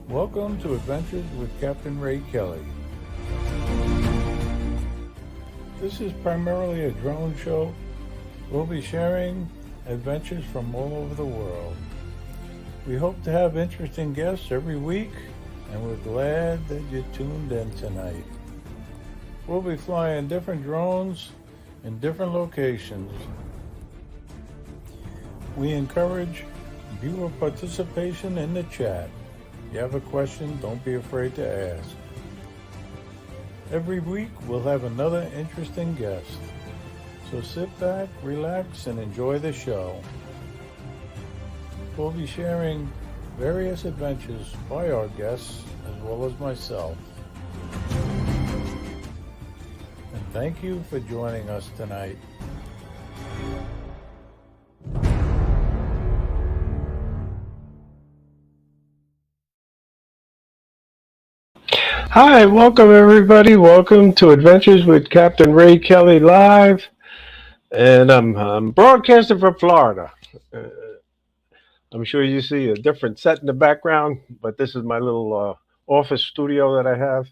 Welcome to Adventures with Capt Ray Kelly. This is primarily a drone show. We'll be sharing adventures from all over the world. We hope to have interesting guests every week, and we're glad that you tuned in tonight. We'll be flying different drones in different locations. We encourage viewer participation in the chat. If you have a question, don't be afraid to ask. Every week, we'll have another interesting guest. So sit back, relax, and enjoy the show. We'll be sharing various adventures by our guests as well as myself. And thank you for joining us tonight. Hi, welcome everybody. Welcome to Adventures with Capt Ray Kelly live, and I'm broadcasting from Florida. I'm sure you see a different set in the background, but this is my little office studio that I have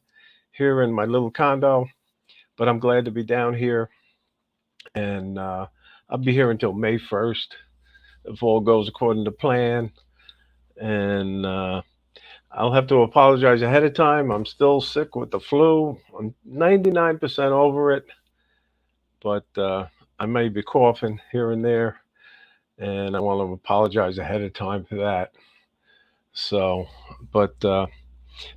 here in my little condo. But I'm glad to be down here, and I'll be here until May 1st if all goes according to plan. And I'll have to apologize ahead of time. I'm still sick with the flu. I'm 99% over it, but I may be coughing here and there, and I want to apologize ahead of time for that. So, but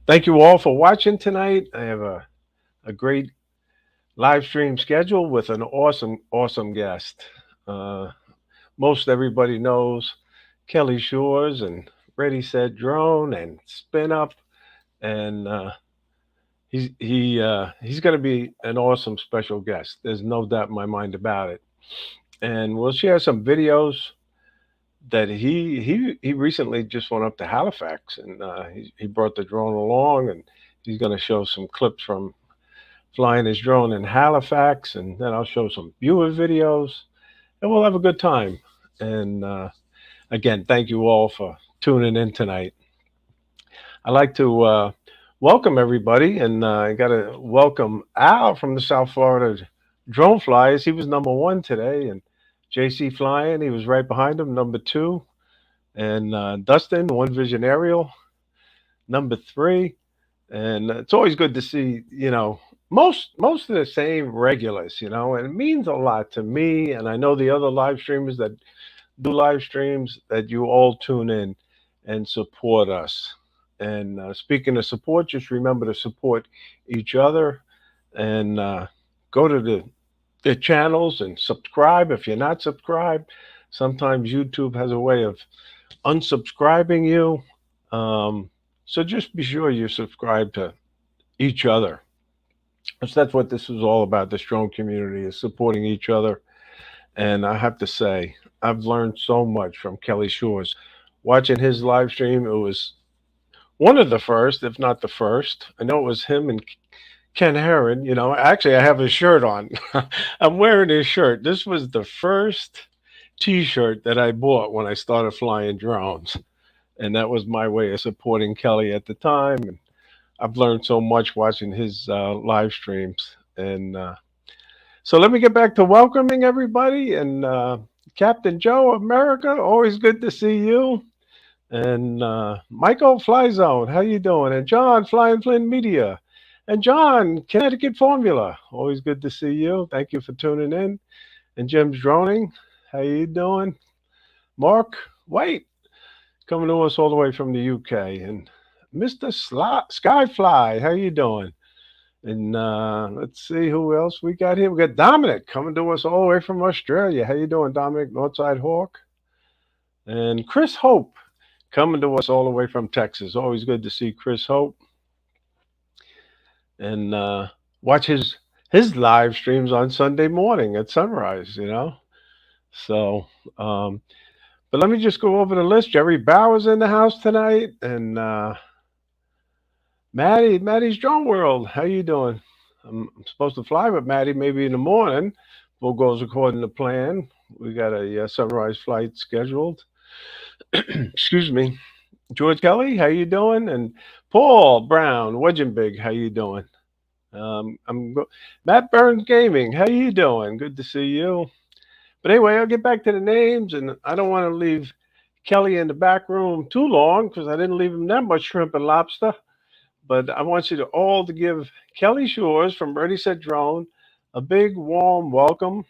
thank you all for watching tonight. I have a great live stream schedule with an awesome guest. Most everybody knows Kelly Shores and Ready Set Drone and SpinUp, and he's going to be an awesome special guest. There's no doubt in my mind about it. And we'll share some videos that he recently just went up to Halifax, and he brought the drone along, and he's going to show some clips from flying his drone in Halifax, and then I'll show some viewer videos, and we'll have a good time. And again, thank you all for tuning in tonight. I'd like to welcome everybody, and I got to welcome Al from the South Florida Drone Flyers. He was number 1 today, and JC Flying, he was right behind him, number 2. And Dustin, One Vision Aerial, number 3. And it's always good to see, most of the same regulars, and it means a lot to me. And I know the other live streamers that do live streams, that you all tune in and support us. And speaking of support, just remember to support each other, and go to the channels and subscribe if you're not subscribed. Sometimes YouTube has a way of unsubscribing you. So just be sure you subscribe to each other. Because that's what this is all about. This drone community is supporting each other. And I have to say, I've learned so much from Kelly Shores. Watching his live stream, it was one of the first, if not the first. I know it was him and Ken Herron. Actually, I have his shirt on. I'm wearing his shirt. This was the first T-shirt that I bought when I started flying drones. And that was my way of supporting Kelly at the time. And I've learned so much watching his live streams. And so let me get back to welcoming everybody. And Captain Joe America, always good to see you. And Michael Fly Zone, how you doing? And John, Flying Flynn Media. And John, Connecticut Formula, always good to see you. Thank you for tuning in. And Jim's Droning, how you doing? Mark White, coming to us all the way from the UK. And Mr. Skyfly, how you doing? And let's see who else we got here. We got Dominic coming to us all the way from Australia. How you doing, Dominic? Northside Hawk. And Chris Hope coming to us all the way from Texas. Always good to see Chris Hope. And watch his live streams on Sunday morning at sunrise, So, but let me just go over the list. Jerry Bauer's in the house tonight, and Maddie's Drone World. How you doing? I'm supposed to fly with Maddie maybe in the morning. If all goes according to plan. We got a sunrise flight scheduled. Excuse me. George Kelly, how you doing? And Paul Brown, Wedgenbig, how you doing? Matt Burns Gaming, how you doing? Good to see you. But anyway, I'll get back to the names, and I don't want to leave Kelly in the back room too long because I didn't leave him that much shrimp and lobster. But I want you to all to give Kelly Shores from Ready Set Drone a big warm welcome.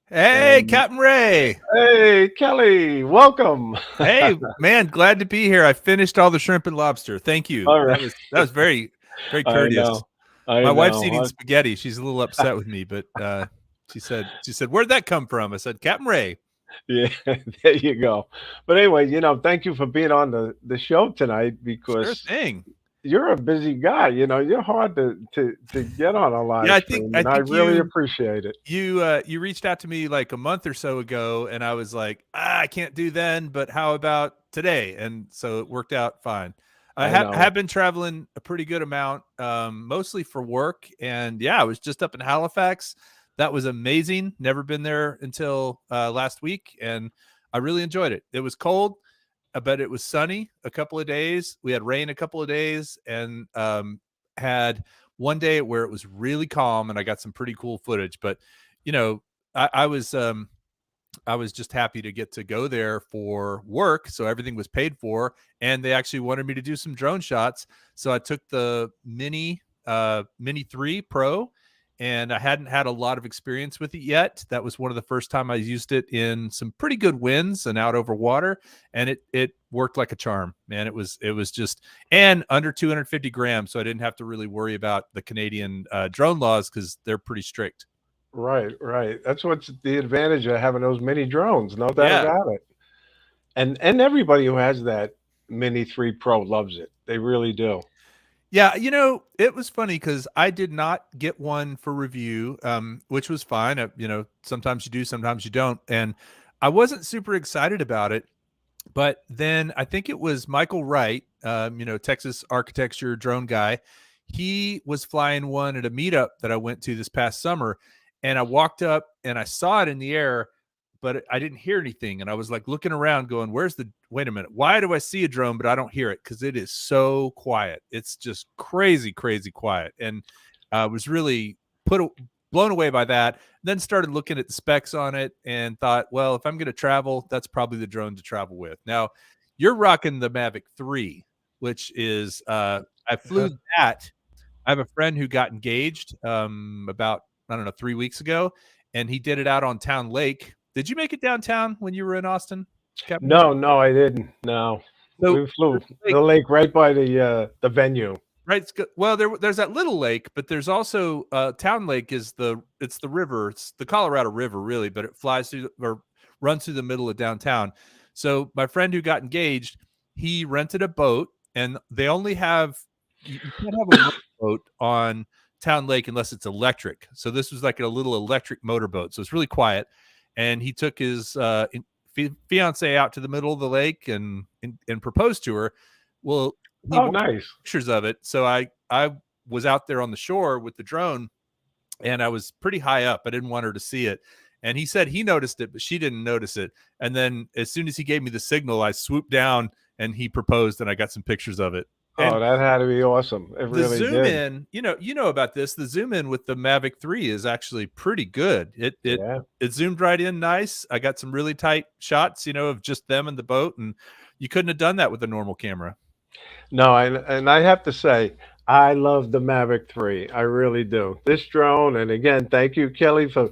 Hey, And Captain Ray. hey, Kelly, welcome. Hey, man, glad to be here. I finished all the shrimp and lobster. Thank you. All right. That was very, very I courteous. know. I My wife's know. eating spaghetti. She's a little upset with me, but she said, "Where'd that come from?" I said, "Captain Ray." Yeah, there you go. But anyway, thank you for being on the show tonight Sure because thing. you're a busy guy. You're hard to get on a live Yeah, stream, I and I think really appreciate it. you reached out to me like a month or so ago, and I was like, I can't do then, but how about today? And so it worked out fine. I I know. have been traveling a pretty good amount, mostly for work, and yeah, I was just up in Halifax. That was amazing. Never been there until last week, and I really enjoyed it. It was cold, but it was sunny a couple of days. We had rain a couple of days, and had one day where it was really calm, and I got some pretty cool footage. But you know, I was just happy to get to go there for work, so everything was paid for, and they actually wanted me to do some drone shots. So I took the Mini 3 Pro, and I hadn't had a lot of experience with it yet. That was one of the first time I used it in some pretty good winds and out over water, and it worked like a charm, man. It was just, and under 250 grams, so I didn't have to really worry about the Canadian drone laws because they're pretty strict. Right, right. That's what's the advantage of having those mini drones, no doubt Yeah. about it. And everybody who has that Mini 3 Pro loves it. They really do. Yeah, it was funny because I did not get one for review, which was fine. Sometimes you do, sometimes you don't. And I wasn't super excited about it. But then I think it was Michael Wright, Texas architecture drone guy. He was flying one at a meetup that I went to this past summer. And I walked up and I saw it in the air, but I didn't hear anything. And I was like looking around going, wait a minute, why do I see a drone, but I don't hear it? Because it is so quiet. It's just crazy, crazy quiet. And I was really blown away by that. Then started looking at the specs on it and thought, well, if I'm going to travel, that's probably the drone to travel with. Now, you're rocking the Mavic 3, which is, I flew that. I have a friend who got engaged about, I don't know, 3 weeks ago, and he did it out on Town Lake. Did you make it downtown when you were in Austin, Captain? No, I didn't. No. So We flew the lake right by the venue. right, well, there's that little lake, but there's also Town Lake it's the river. It's the Colorado River, really, but it flies through or runs through the middle of downtown. So my friend who got engaged, he rented a boat, and they only have you can't have a boat on Town Lake unless it's electric. So this was like a little electric motorboat. So it's really quiet. And he took his fiance out to the middle of the lake and proposed to her. Well, he wanted Nice. pictures of it. So I was out there on the shore with the drone, and I was pretty high up. I didn't want her to see it. And he said he noticed it, but she didn't notice it. And then as soon as he gave me the signal, I swooped down and he proposed, and I got some pictures of it. And That had to be awesome. It the really zoom did. in, you know about this. The zoom in with the Mavic 3 is actually pretty good. It zoomed right in nice. I got some really tight shots, of just them and the boat, and you couldn't have done that with a normal camera. No, and I have to say, I love the Mavic 3. I really do. This drone, and again, thank you, Kelly, for.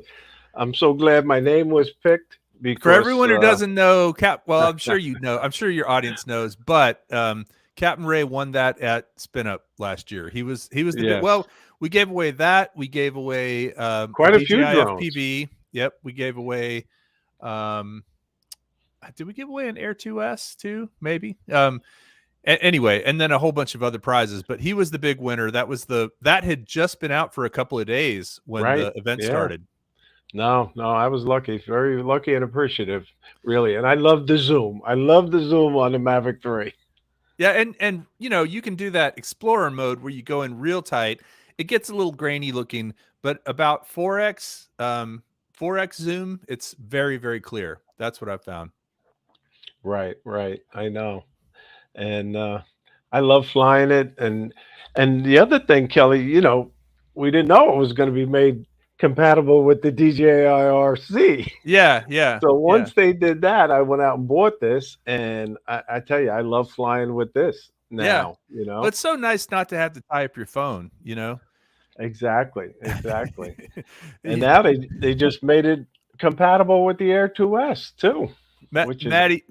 I'm so glad my name was picked because For everyone who doesn't know, well, I'm sure you know. I'm sure your audience knows, but Captain Ray won that at SpinUp last year. He was the well. We gave away that. We gave away quite a few drones. FPV. Yep, we gave away. Did we give away an Air 2S too? Maybe. Anyway, and then a whole bunch of other prizes. But he was the big winner. That had just been out for a couple of days when the event started. No, I was lucky, very lucky and appreciative, really. And I love the zoom. I love the zoom on the Mavic 3. Yeah, and you can do that Explorer mode where you go in real tight. It gets a little grainy looking, but about 4x zoom, it's very, very clear. That's what I've found. Right, right. I know. And I love flying it. And the other thing, Kelly, we didn't know it was going to be made compatible with the DJI-RC. Yeah, yeah, So yeah, once they did that, I went out and bought this, and I tell you, I love flying with this yeah. now. Well, it's so nice not to have to tie up your phone, you know? Exactly, exactly. And Yeah. now they just made it compatible with the Air 2S too, which is Maddie,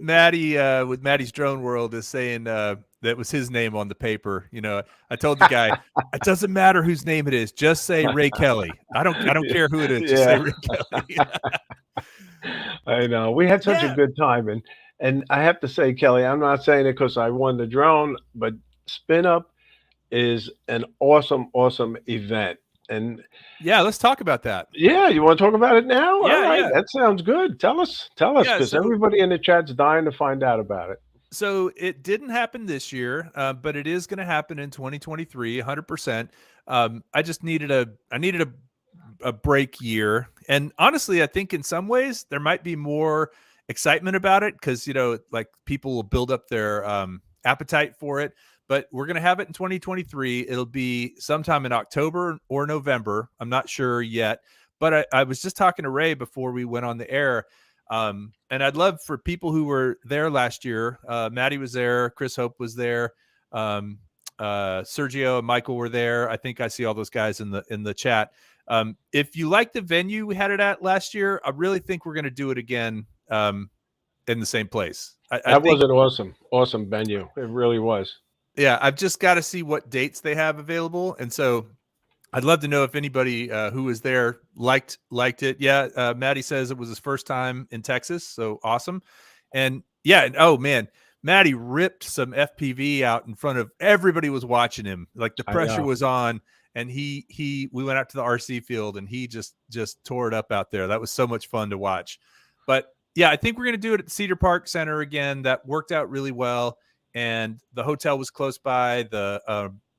with Maddie's Drone World is saying that was his name on the paper. You know, I told the guy, it doesn't matter whose name it is, just say Ray Kelly. I don't care who it is, just say yeah. Ray Kelly. I know. We had such a Yeah. good time, and I have to say, Kelly, I'm not saying it because I won the drone, but SpinUp is an awesome, awesome event. And Yeah, let's talk about that. yeah, you want to talk about it now? All Yeah, right, yeah. that sounds good. Tell us, Yeah, because so everybody in the chat's dying to find out about it. so it didn't happen this year, but it is going to happen in 2023, 100%. I needed a break year, and honestly, I think in some ways there might be more excitement about it because like people will build up their appetite for it. But we're going to have it in 2023. It'll be sometime in October or November. I'm not sure yet, but I was just talking to Ray before we went on the air. And I'd love for people who were there last year. Maddie was there, Chris Hope was there, Sergio and Michael were there. I think I see all those guys in the chat. If you like the venue we had it at last year, I really think we're going to do it again in the same place. I That was think, an awesome, awesome venue. It really was. yeah, I've just got to see what dates they have available, and so I'd love to know if anybody who was there liked it. Yeah, Maddie says it was his first time in Texas, so awesome. And yeah, oh man, Maddie ripped some FPV out in front of everybody was watching him. Like the I pressure know. was on, and we went out to the RC field and he just tore it up out there. That was so much fun to watch. But yeah, I think we're gonna do it at the Cedar Park Center again. That worked out really well, and the hotel was close by.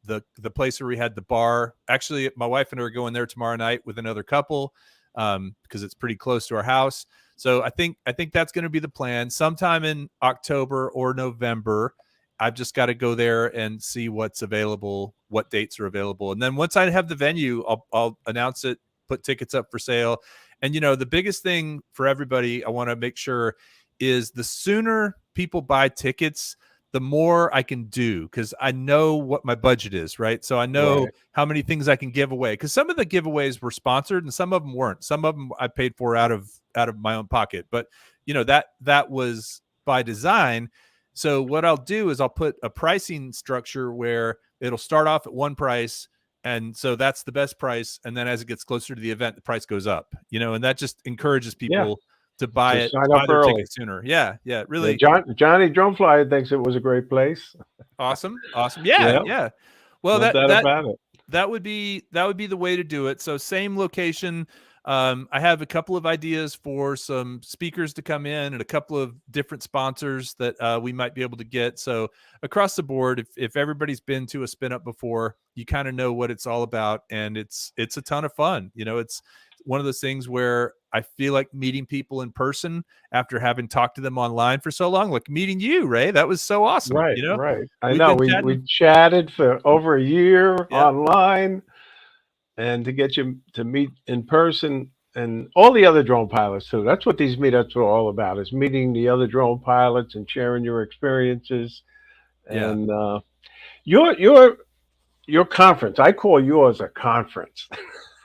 The place where we had the bar. Actually, my wife and I are going there tomorrow night with another couple because it's pretty close to our house. So I think that's going to be the plan. Sometime in October or November, I've just got to go there and see what's available, what dates are available, and then once I have the venue, I'll announce it, put tickets up for sale. And the biggest thing for everybody, I want to make sure, is the sooner people buy tickets, the more I can do, because I know what my budget is, right? So I know Right. how many things I can give away, because some of the giveaways were sponsored and some of them weren't. Some of them I paid for out of my own pocket, but that was by design. So what I'll do is I'll put a pricing structure where it'll start off at one price, and so that's the best price, and then as it gets closer to the event, the price goes up, and that just encourages Yeah. people to buy Just it, sign buy up their early. ticket sooner. Yeah, yeah, Yeah, really. Johnny Drumfly thinks it was a great place. Awesome. Awesome. Yeah, Yeah, yeah. Well, no that doubt that about it. that would be the way to do it. So same location. I have a couple of ideas for some speakers to come in and a couple of different sponsors that we might be able to get. So across the board, if everybody's been to a spin up before, you kind of know what it's all about, and it's a ton of fun. It's one of those things where I feel like meeting people in person after having talked to them online for so long, like meeting you, Ray. That was so awesome. Right, right. I We've know. been We chatting. chatted for over a year Yeah. online, and to get you to meet in person and all the other drone pilots too. That's what these meetups are all about: is meeting the other drone pilots and sharing your experiences. Yeah. And your conference, I call yours a conference.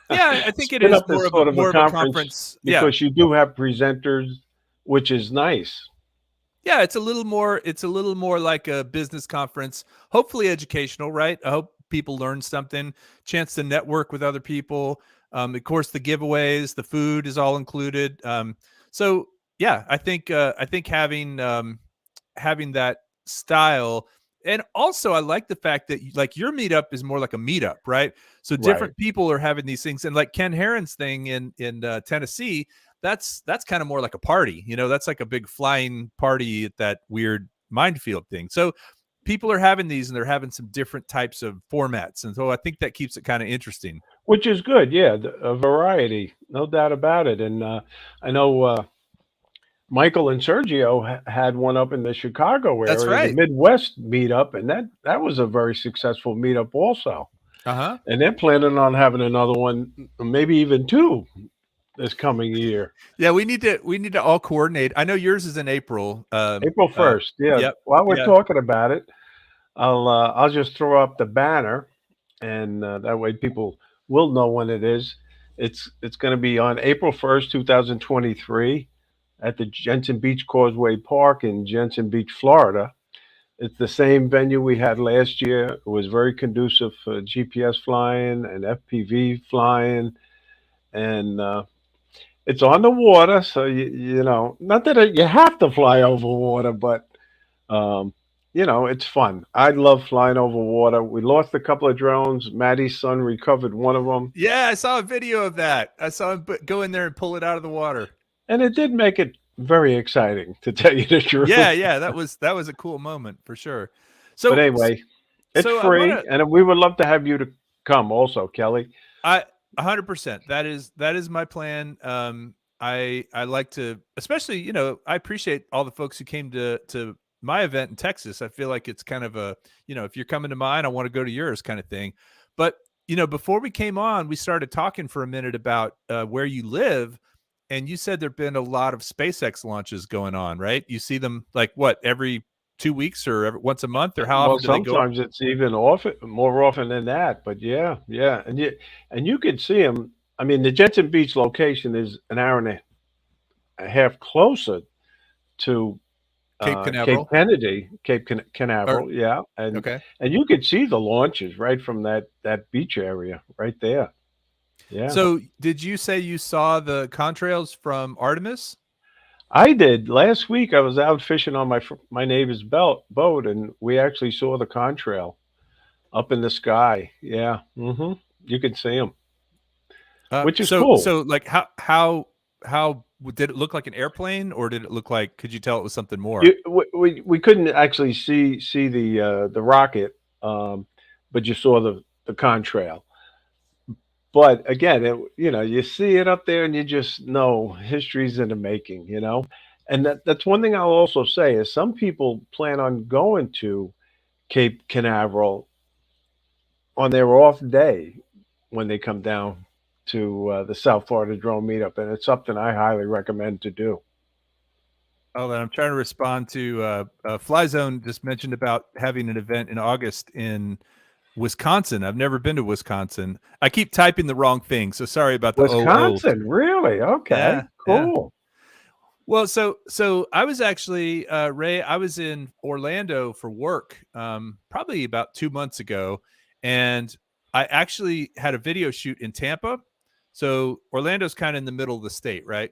Yeah, I think it Spin is up is sort of a more of a conference conference. Yeah. because you do have presenters, which is nice. Yeah, it's a little more like a business conference, hopefully educational, right? I hope people learn something, chance to network with other people. Of course, the giveaways, the food is all included. So yeah, I think having that style. And also I like the fact that like your meetup is more like a meetup, right? So Right. different people are having these things, and like Ken Heron's thing in Tennessee, that's kind of more like a party. That's like a big flying party at that weird minefield thing. So people are having these, and they're having some different types of formats, and so I think that keeps it kind of interesting. Which is good, yeah, a variety, no doubt about it. And I know Michael and Sergio had one up in the Chicago That's area, the right. Midwest meetup, and that was a very successful meetup also. Uh-huh. And they're planning on having another one, maybe even two, this coming year. Yeah, we need to all coordinate. I know yours is in April. April 1st. Yeah. Yep. While we're Yeah. talking about it, I'll just throw up the banner, and that way people will know when it is. It's going to be on April 1st, 2023, at the Jensen Beach Causeway Park in Jensen Beach, Florida. It's the same venue we had last year. It was very conducive for GPS flying and FPV flying, and it's on the water, so you know, not that you have to fly over water, but um, you know, it's fun. I love flying over water. We lost a couple of drones. Maddie's son recovered one of them, Yeah, I saw a video of that. I saw him go in there and pull it out of the water. and it did make it very exciting, to tell you the truth. Yeah, yeah, that was a cool moment for sure. But So anyway, it's so I want free, to and we would love to have you to come also, Kelly. I 100%. That is my plan. I like to, especially, I appreciate all the folks who came to my event in Texas. I feel like it's kind of a, if you're coming to mine, I want to go to yours kind of thing. But before we came on, we started talking for a minute about where you live, and you said there've been a lot of SpaceX launches going on, right? You see them like what, every 2 weeks or once a month, or how Well, often do they go? sometimes it's even often more often than that. But yeah, yeah, and you can see them. I mean, the Jensen Beach location is an hour and a half closer to Cape Cape Canaveral? Kennedy, Or Canaveral, yeah, okay. and you could see the launches right from that beach area right there. Yeah, So, did you say you saw the contrails from Artemis? I did last week. I was out fishing on my neighbor's boat, and we actually saw the contrail up in the sky. Yeah, you could see them, which is So, cool. so like how did it look like an airplane, or did it look like? Could you tell it was something more? We couldn't actually see the rocket, but you saw the contrail. But again, you see it up there, and you just know history's in the making. And that's one thing I'll also say is some people plan on going to Cape Canaveral on their off day when they come down to the South Florida Drone Meetup, and it's something I highly recommend to do. Oh, then I'm trying to respond to Fly Zone just mentioned about having an event in August in Wisconsin. I've never been to Wisconsin. I keep typing the wrong thing, so sorry about the OO. Wisconsin, really? Okay, Yeah, yeah. cool. Well, so I was actually Ray. I was in Orlando for work, probably about 2 months ago, and I actually had a video shoot in Tampa. So Orlando's kind of in the middle of the state, right?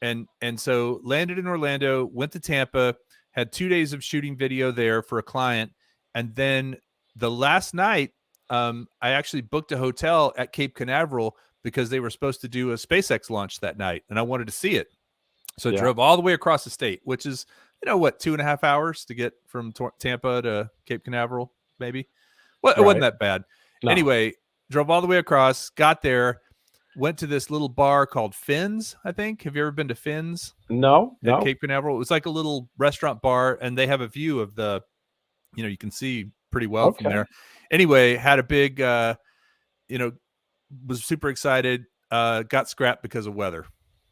And so landed in Orlando, went to Tampa, had 2 days of shooting video there for a client, and then the last night, I actually booked a hotel at Cape Canaveral because they were supposed to do a SpaceX launch that night, and I wanted to see it. So I Yeah, drove all the way across the state, which is, what, 2.5 hours to get from Tampa to Cape Canaveral, maybe. Well, it wasn't right. that bad. No, Anyway, drove all the way across, got there, went to this little bar called Finn's, I think. Have you ever been to Finn's no, at no. Cape Canaveral? It was like a little restaurant bar, and they have a view of you can see pretty well from Okay, there. Anyway, had a big, was super excited, got scrapped because of weather.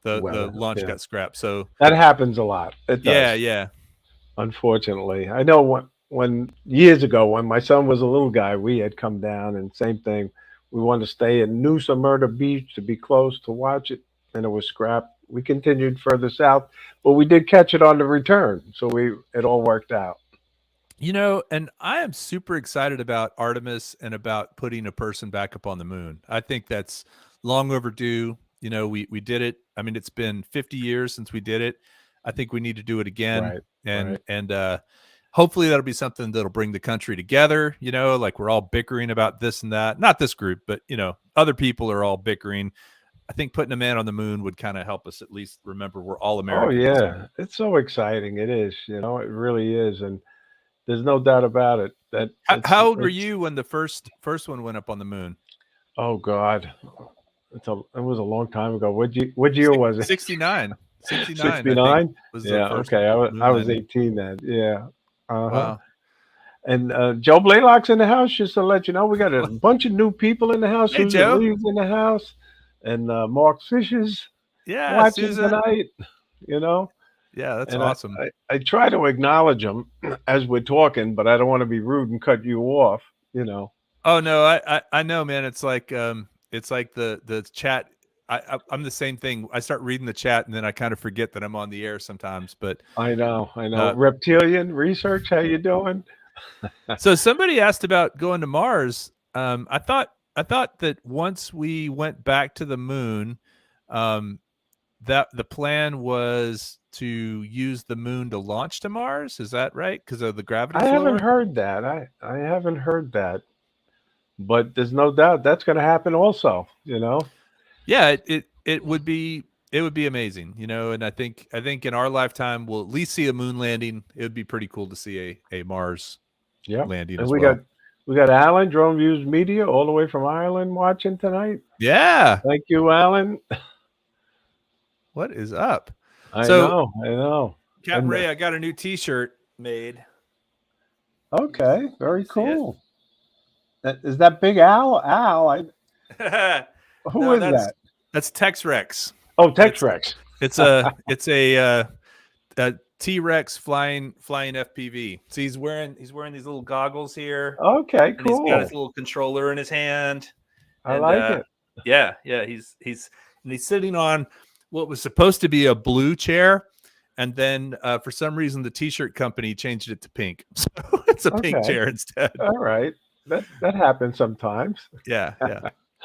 The weather. launch Yeah, got scrapped. So that happens a lot. It yeah, does. yeah. Unfortunately, I know when years ago when my son was a little guy, we had come down and same thing. We wanted to stay in New Smyrna Beach to be close to watch it, and it was scrapped. We continued further south, but we did catch it on the return, so it all worked out. And I am super excited about Artemis and about putting a person back up on the moon. I think that's long overdue. We did it. I mean, it's been 50 years since we did it. I think we need to do it again. Right, And right. and hopefully that'll be something that'll bring the country together, like we're all bickering about this and that. Not this group, but other people are all bickering. I think putting a man on the moon would kind of help us at least remember we're all Oh Americans. yeah, it's so exciting. It is. It really is, and there's no doubt about it. That How old were it's. you when the first one went up on the moon? Oh God, it was a long time ago. What year was it? 69. 69, I think, 69? was the Yeah, first okay. moon I was landing. 18 then. Yeah. Uh-huh. Wow. And Joe Blaylock's in the house, just to let you know. We got a bunch of new people in the house. Hey, Susan Joe. Lee's in the house. And Mark Fisher's Yeah, watching Susan. tonight, you know. Yeah, that's And awesome. I try to acknowledge them as we're talking, but I don't want to be rude and cut you off, you know. Oh no, I know, man. It's like the chat. I'm the same thing. I start reading the chat and then I kind of forget that I'm on the air sometimes. But I know. Uh, Reptilian research, how you doing? so somebody asked about going to Mars. I thought that once we went back to the moon, that the plan was to use the moon to launch to Mars. Is that right? Because of the gravity I haven't lower? heard that. I haven't heard that. But there's no doubt that's going to happen also, you know. Yeah, it would be amazing, you know. And I think in our lifetime we'll at least see a moon landing. It would be pretty cool to see a Mars Yeah. landing And as well. we got Alan, Drone Views Media, all the way from Ireland watching tonight. Yeah. Thank you, Alan. What is up? I So- know. Capt And, Ray, I got a new T-shirt made. Okay, very See it? cool. Is that Big Al? Who is that? That's Tex Rex. Oh, Tex Rex. It's a T-Rex flying FPV. So he's wearing these little goggles here. Okay, And cool. he's got his little controller in his hand. I like it. Yeah. He's sitting on what was supposed to be a blue chair, and then for some reason the T-shirt company changed it to pink, so it's a pink Okay. chair instead. All right. That happens sometimes. Yeah.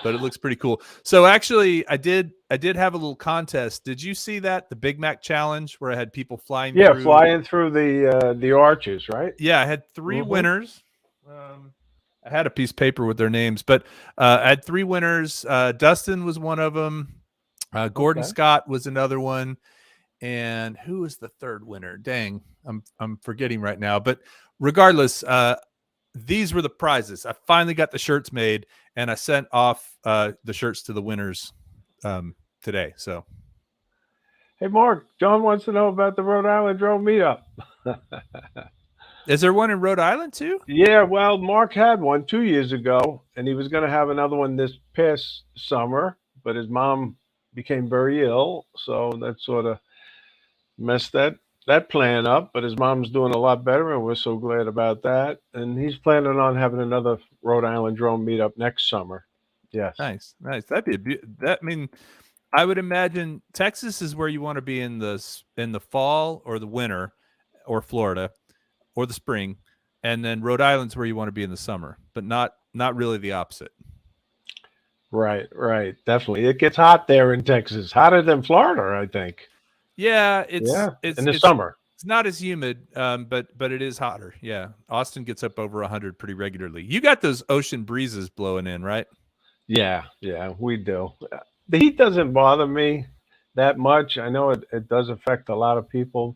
But it looks pretty cool. So actually, I did have a little contest. Did you see that, the Big Mac challenge, where I had people flying? Yeah, through? flying through the arches, right? Yeah, I had 3 Mhm. winners. I had a piece of paper with their names, but I had 3 winners. Dustin was one of them. Gordon Okay. Scott was another one. And who was the third winner? Dang, I'm forgetting right now. But regardless, these were the prizes. I finally got the shirts made, and I sent off the shirts to the winners today. So, Hey, Mark, John wants to know about the Rhode Island Drone Meetup. is there one in Rhode Island too? Yeah, well, Mark had one 2 years ago, and he was going to have another one this past summer, but his mom became very ill, so that sort of messed that plan up. But his mom's doing a lot better, and we're so glad about that. And he's planning on having another Rhode Island Drone Meetup next summer. Yes. Nice. That'd be I mean, I would imagine Texas is where you want to be in the fall or the winter, or Florida, or the spring, and then Rhode Island's where you want to be in the summer, but not really the opposite. Right. Definitely. It gets hot there in Texas, hotter than Florida, I think. Yeah, In the summer. It's not as humid, but it is hotter. Yeah, Austin gets up over 100 pretty regularly. You got those ocean breezes blowing in, right? Yeah, we do. The heat doesn't bother me that much. I know it does affect a lot of people,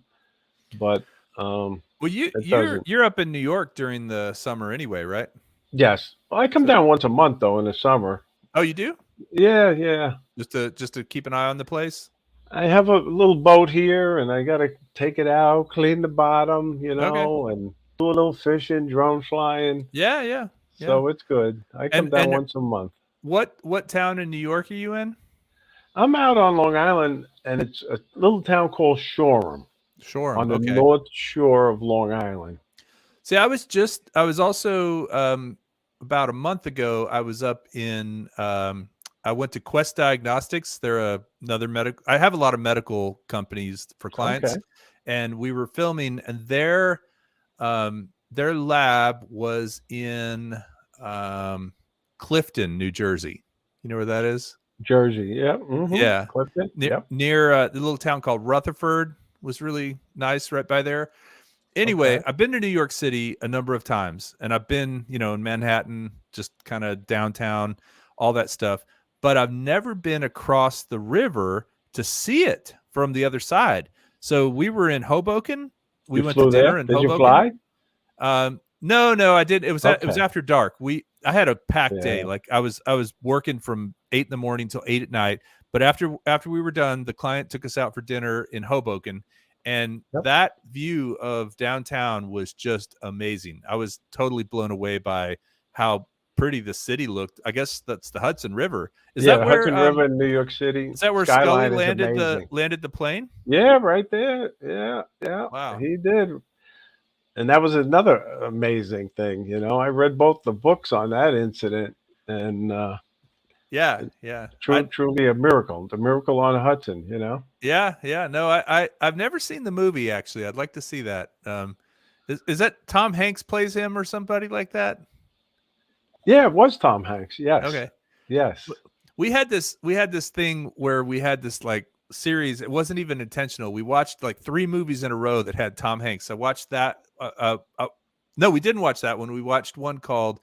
but Well, it doesn't. you're up in New York during the summer anyway, right? Yes. Well, I come down once a month though in the summer. Oh, you do? Yeah. Just to keep an eye on the place. I have a little boat here, and I gotta take it out, clean the bottom, and do a little fishing, drone flying. Yeah. So it's good. I come down and- once a month. What town in New York are you in? I'm out on Long Island, and it's a little town called Shoreham Sure. on the Okay. north shore of Long Island. See, I was also about a month ago, I was up in I went to Quest Diagnostics. They're another medical. I have a lot of medical companies for clients, Okay. and we were filming, and their lab was in Clifton, New Jersey. You know where that is? Jersey, yeah. Mm-hmm. Yeah. Clifton, Near the little town called Rutherford. Was really nice right by there. Anyway, Okay. I've been to New York City a number of times, and I've been, in Manhattan, just kind of downtown, all that stuff. But I've never been across the river to see it from the other side. So we were in Hoboken. We You went flew to dinner there? in Did Hoboken. you fly? No, I didn't. It was Okay. after dark. I had a packed day. Yeah. Like I was working from 8 in the morning till 8 at night. But after we were done, the client took us out for dinner in Hoboken, and Yep. that view of downtown was just amazing. I was totally blown away by how pretty the city looked. I guess that's the Hudson River. Is Yeah, that the where Hudson River in New York City. is that where Scully Skyline is amazing. landed the plane? Yeah, right there. Yeah, yeah. Wow. He did. And that was another amazing thing. You know, I read both the books on that incident, and Yeah. truly a miracle. The miracle on Hudson, you know? Yeah. No, I've never seen the movie, actually. I'd like to see that. Is that Tom Hanks plays him or somebody like that? Yeah, it was Tom Hanks. Yes. Okay. Yes. We had this thing where we had this like series. It wasn't even intentional. We watched like 3 movies in a row that had Tom Hanks. I watched that. No, we didn't watch that one. We watched one called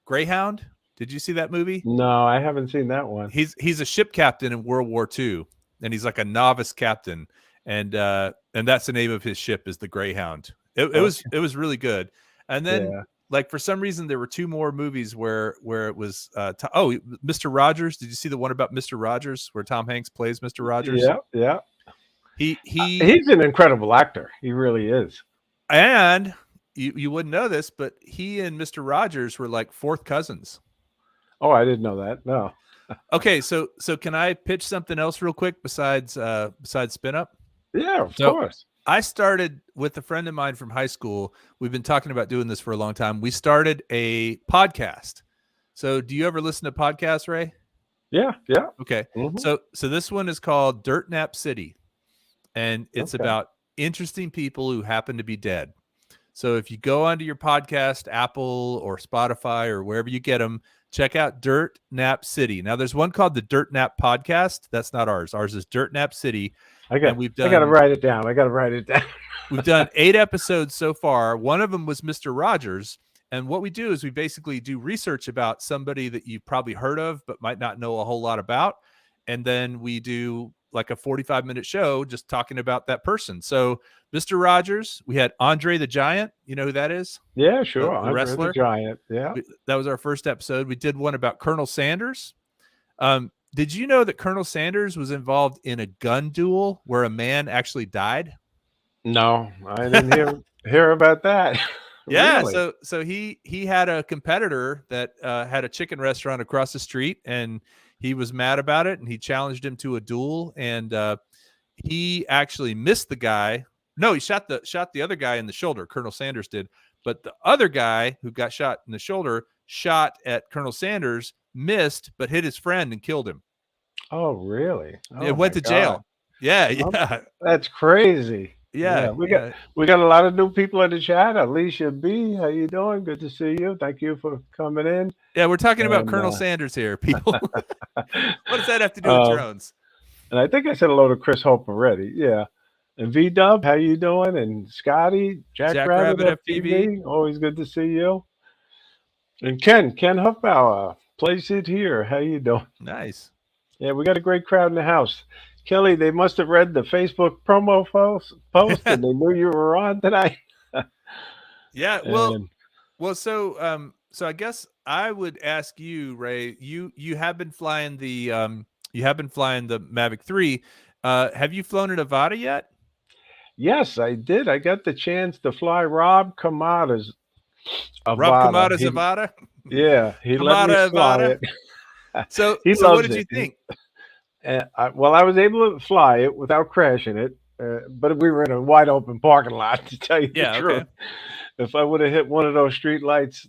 Greyhound. Did you see that movie? No, I haven't seen that one. He's a ship captain in World War II, and he's like a novice captain, and that's the name of his ship is the Greyhound. It was really good. And then like for some reason there were 2 more movies where it was Mr. Rogers. Did you see the one about Mr. Rogers where Tom Hanks plays Mr. Rogers? Yeah. He's an incredible actor. He really is. And you wouldn't know this, but he and Mr. Rogers were like 4th cousins. Oh, I didn't know that. No. Okay, so can I pitch something else real quick besides SpinUp? Yeah, of course. I started with a friend of mine from high school. We've been talking about doing this for a long time. We started a podcast. So do you ever listen to podcasts, Ray? Yeah. Okay. Mm-hmm. So this one is called Dirt Nap City, and it's about interesting people who happen to be dead. So if you go onto your podcast, Apple or Spotify or wherever you get them, check out Dirt Nap City. Now there's one called the Dirt Nap Podcast. That's not ours. Ours is Dirt Nap City. I got to write it down. We've done 8 episodes so far. One of them was Mr. Rogers. And what we do is we basically do research about somebody that you've probably heard of, but might not know a whole lot about. And then we do like a 45-minute show just talking about that person. So Mr. Rogers, we had Andre the Giant. You know who that is? Yeah, sure. The Andre wrestler. the Giant. Yeah. That was our first episode. We did one about Colonel Sanders. Did you know that Colonel Sanders was involved in a gun duel where a man actually died? No, I didn't hear about that. Yeah, Really? so he had a competitor that had a chicken restaurant across the street, and he was mad about it, and he challenged him to a duel, and he actually missed the guy. No, he shot the other guy in the shoulder. Colonel Sanders did, but the other guy who got shot in the shoulder shot at Colonel Sanders, missed, but hit his friend and killed him. Oh, really? It went to jail. Yeah. That's crazy. Yeah. We got a lot of new people in the chat. Alicia B, how you doing? Good to see you. Thank you for coming in. Yeah, we're talking about Colonel Sanders here, people. What does that have to do with drones? And I think I said hello to Chris Hope already. Yeah. And V Dub, how you doing? And Scotty, Jack Rabbit FPV, always good to see you. And Ken Huffbauer, place it here. How you doing? Nice. Yeah, we got a great crowd in the house. Kelly, they must have read the Facebook promo post and they knew you were on tonight. Yeah, well, so I guess I would ask you, Ray. You have been flying the Mavic 3. Have you flown a Nevada yet? Yes, I did. I got the chance to fly Rob Kamada's Avata. Rob Kamada's Avata? Yeah, he let me fly it. So what did you think? I was able to fly it without crashing it, but we were in a wide open parking lot, to tell you the truth. Okay. If I would have hit one of those street lights,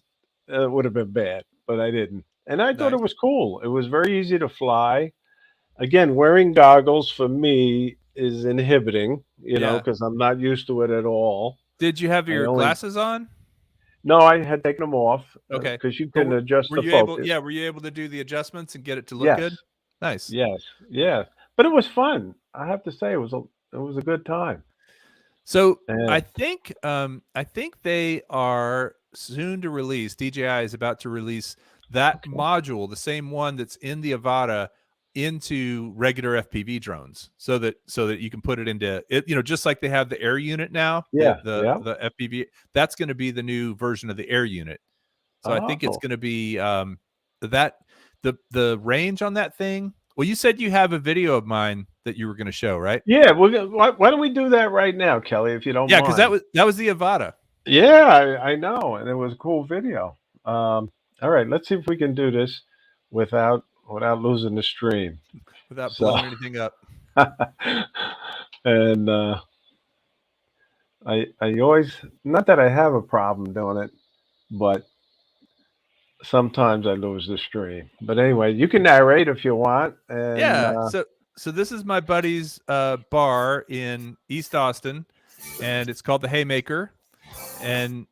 it would have been bad, but I didn't. And I thought it was cool. It was very easy to fly. Again, wearing goggles for me is inhibiting, you know, because I'm not used to it at all. Did you have your glasses on? No, I had taken them off. Okay. Because you can adjust the focus. Were you able to do the adjustments and get it to look good? Nice. Yes. Yeah. But it was fun. I have to say it was a good time. So I think they are soon to release. DJI is about to release that module, the same one that's in the Avata, into regular FPV drones, so that you can put it into it, you know, just like they have the air unit now. The FPV, that's going to be the new version of the air unit. So I think it's going to be the range on that thing. Well, you said you have a video of mine that you were going to show, right? Yeah, why don't we do that right now, Kelly, if you don't Yeah, because mind? that was the Avata. Yeah, I know, and it was a cool video. All right, let's see if we can do this without losing the stream. Without So, blowing anything up. and I always, not that I have a problem doing it, but sometimes I lose the stream. But anyway, you can narrate if you want. And Yeah. So this is my buddy's bar in East Austin, and it's called the Haymaker. And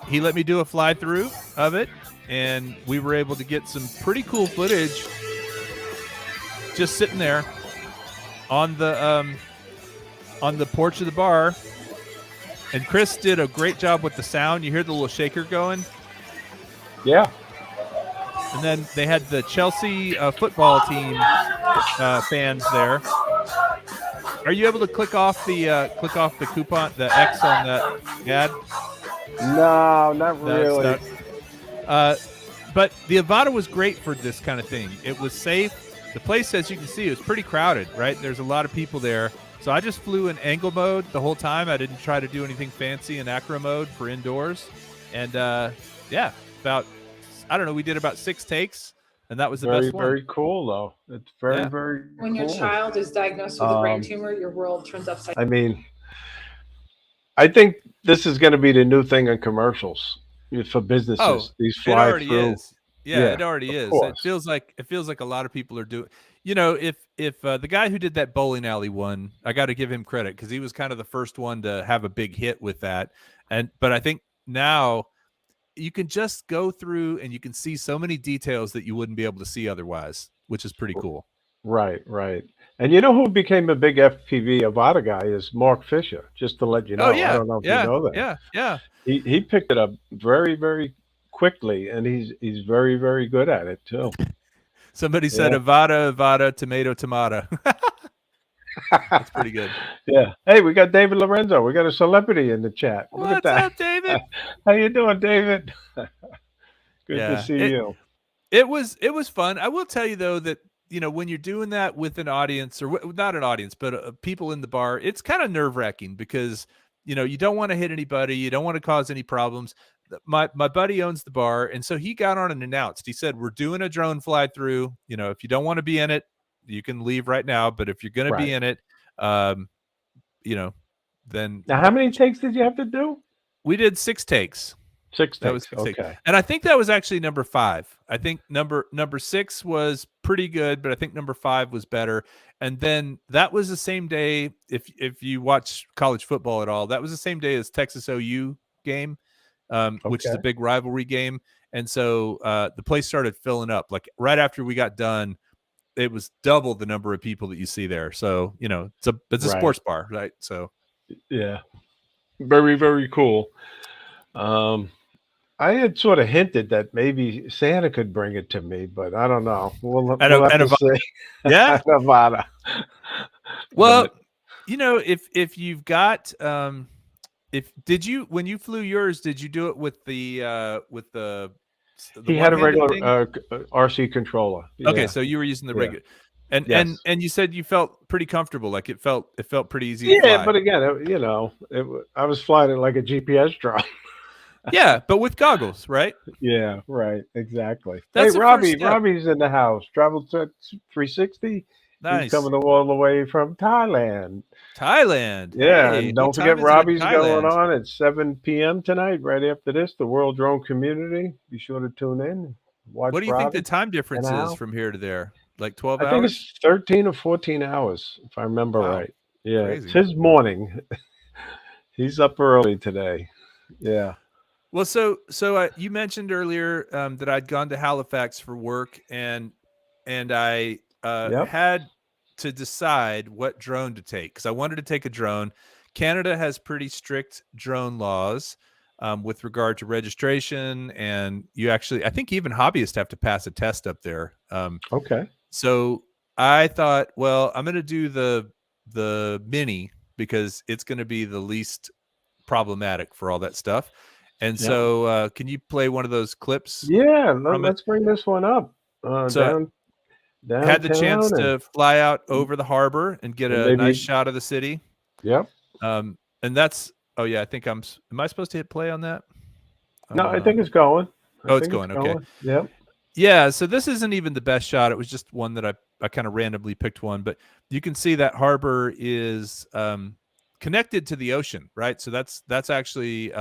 he let me do a fly through of it, and we were able to get some pretty cool footage just sitting there on the porch of the bar. And Chris did a great job with the sound. You hear the little shaker going. yeah, And then they had the Chelsea football team fans there. Are you able to click off the coupon, the X on that ad? no, not really. But the Avata was great for this kind of thing. It was safe. The place, as you can see, was pretty crowded, right? There's a lot of people there. So I just flew in angle mode the whole time. I didn't try to do anything fancy in acro mode for indoors. And yeah, we did about 6 takes, and that was the best one. Very cool, though. It's very, very When your cool. child is diagnosed with a brain tumor, your world turns upside down. I mean, I think this is going to be the new thing in commercials for businesses. Oh, these it fly already through. is. Yeah, it already is. Course. It feels like a lot of people are doing. You know, if the guy who did that bowling alley one, I got to give him credit because he was kind of the first one to have a big hit with that. But I think now you can just go through and you can see so many details that you wouldn't be able to see otherwise, which is pretty cool. Right. And you know who became a big FPV Avata guy is Mark Fisher, just to let you know. Oh, yeah. I don't know if you know that. Yeah. He picked it up very, very quickly, and he's very, very good at it, too. Somebody said Avata, tomato. That's pretty good. Yeah. Hey, we got David Lorenzo. We got a celebrity in the chat. Look at What's that. up, David? How you doing, David? Good Yeah, to see you. It was fun. I will tell you though that when you're doing that with an audience or not an audience, but people in the bar, it's kind of nerve-wracking because you don't want to hit anybody, you don't want to cause any problems. My buddy owns the bar, and so he got on and announced. He said, "We're doing a drone fly through. If you don't want to be in it, you can leave right now. But if you're going to be in it, then." Now, how many takes did you have to do? We did 6 takes. 6 takes. That was 6 okay. takes. And I think that was actually number 5. I think number 6 was pretty good, but I think number 5 was better. And then that was the same day. If you watch college football at all, that was the same day as Texas OU game, which is a big rivalry game. And so the place started filling up. Like right after we got done, it was double the number of people that you see there. So it's a sports bar, right? So yeah, very, very cool. I had sort of hinted that maybe Santa could bring it to me, but I don't know. We'll have to see. Yeah, Nevada. Well, if you've got, when you flew yours, did you do it with the he had a regular RC controller. Okay, yeah. so you were using the regular, and Yes. and you said you felt pretty comfortable, like it felt pretty easy. To fly. But again, I was flying it like a GPS drone. Yeah, but with goggles, right? Yeah, right, exactly. That's hey, Robbie's in the house. Travel to 360. Nice. He's coming all the way from Thailand. Yeah, Hey, and don't what time forget is it in Robbie's going Thailand? on at 7 p.m. tonight. Right after this, the World Drone Community. Be sure to tune in. Watch. What do you think the time difference and is Al. from here to there? Like 12 I hours? think it's 13 or 14 hours, if I remember Wow. right. Yeah, Crazy. it's his morning. He's up early today. Yeah. Well, so you mentioned earlier that I'd gone to Halifax for work, and I had to decide what drone to take because I wanted to take a drone. Canada has pretty strict drone laws with regard to registration, and I think even hobbyists have to pass a test up there. Okay. So I thought, well, I'm going to do the Mini because it's going to be the least problematic for all that stuff. And so can you play one of those clips? Yeah, let's bring this one up. So downtown. had the chance and, to fly out over the harbor and get and a nice maybe, shot of the city. yep. And that's, oh yeah, I think am I supposed to hit play on that? No, I think it's going. Oh, it's going. Okay. Yep. Yeah. So this isn't even the best shot. It was just one that I kind of randomly picked one, but you can see that harbor is connected to the ocean, right? So that's actually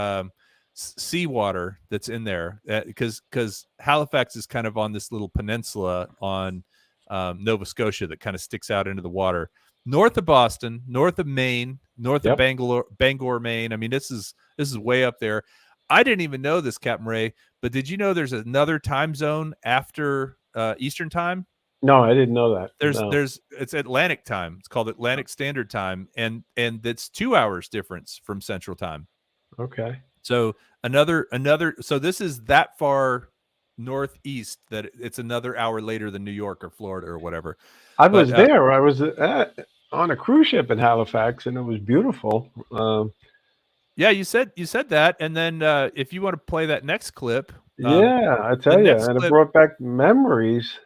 seawater that's in there because Halifax is kind of on this little peninsula on Nova Scotia that kind of sticks out into the water. North of Boston, north of Maine, north of Bangor, Maine. I mean, this is way up there. I didn't even know this, Captain Ray, but did you know there's another time zone after Eastern time? No, I didn't know that. It's Atlantic time. It's called Atlantic Standard Time, and it's 2 hours difference from Central Time. Okay. So so this is that far northeast that it's another hour later than New York or Florida or whatever. I was there. I was on a cruise ship in Halifax, and it was beautiful. Yeah, you said that, and then if you want to play that next clip, yeah, I tell you, and it brought back memories.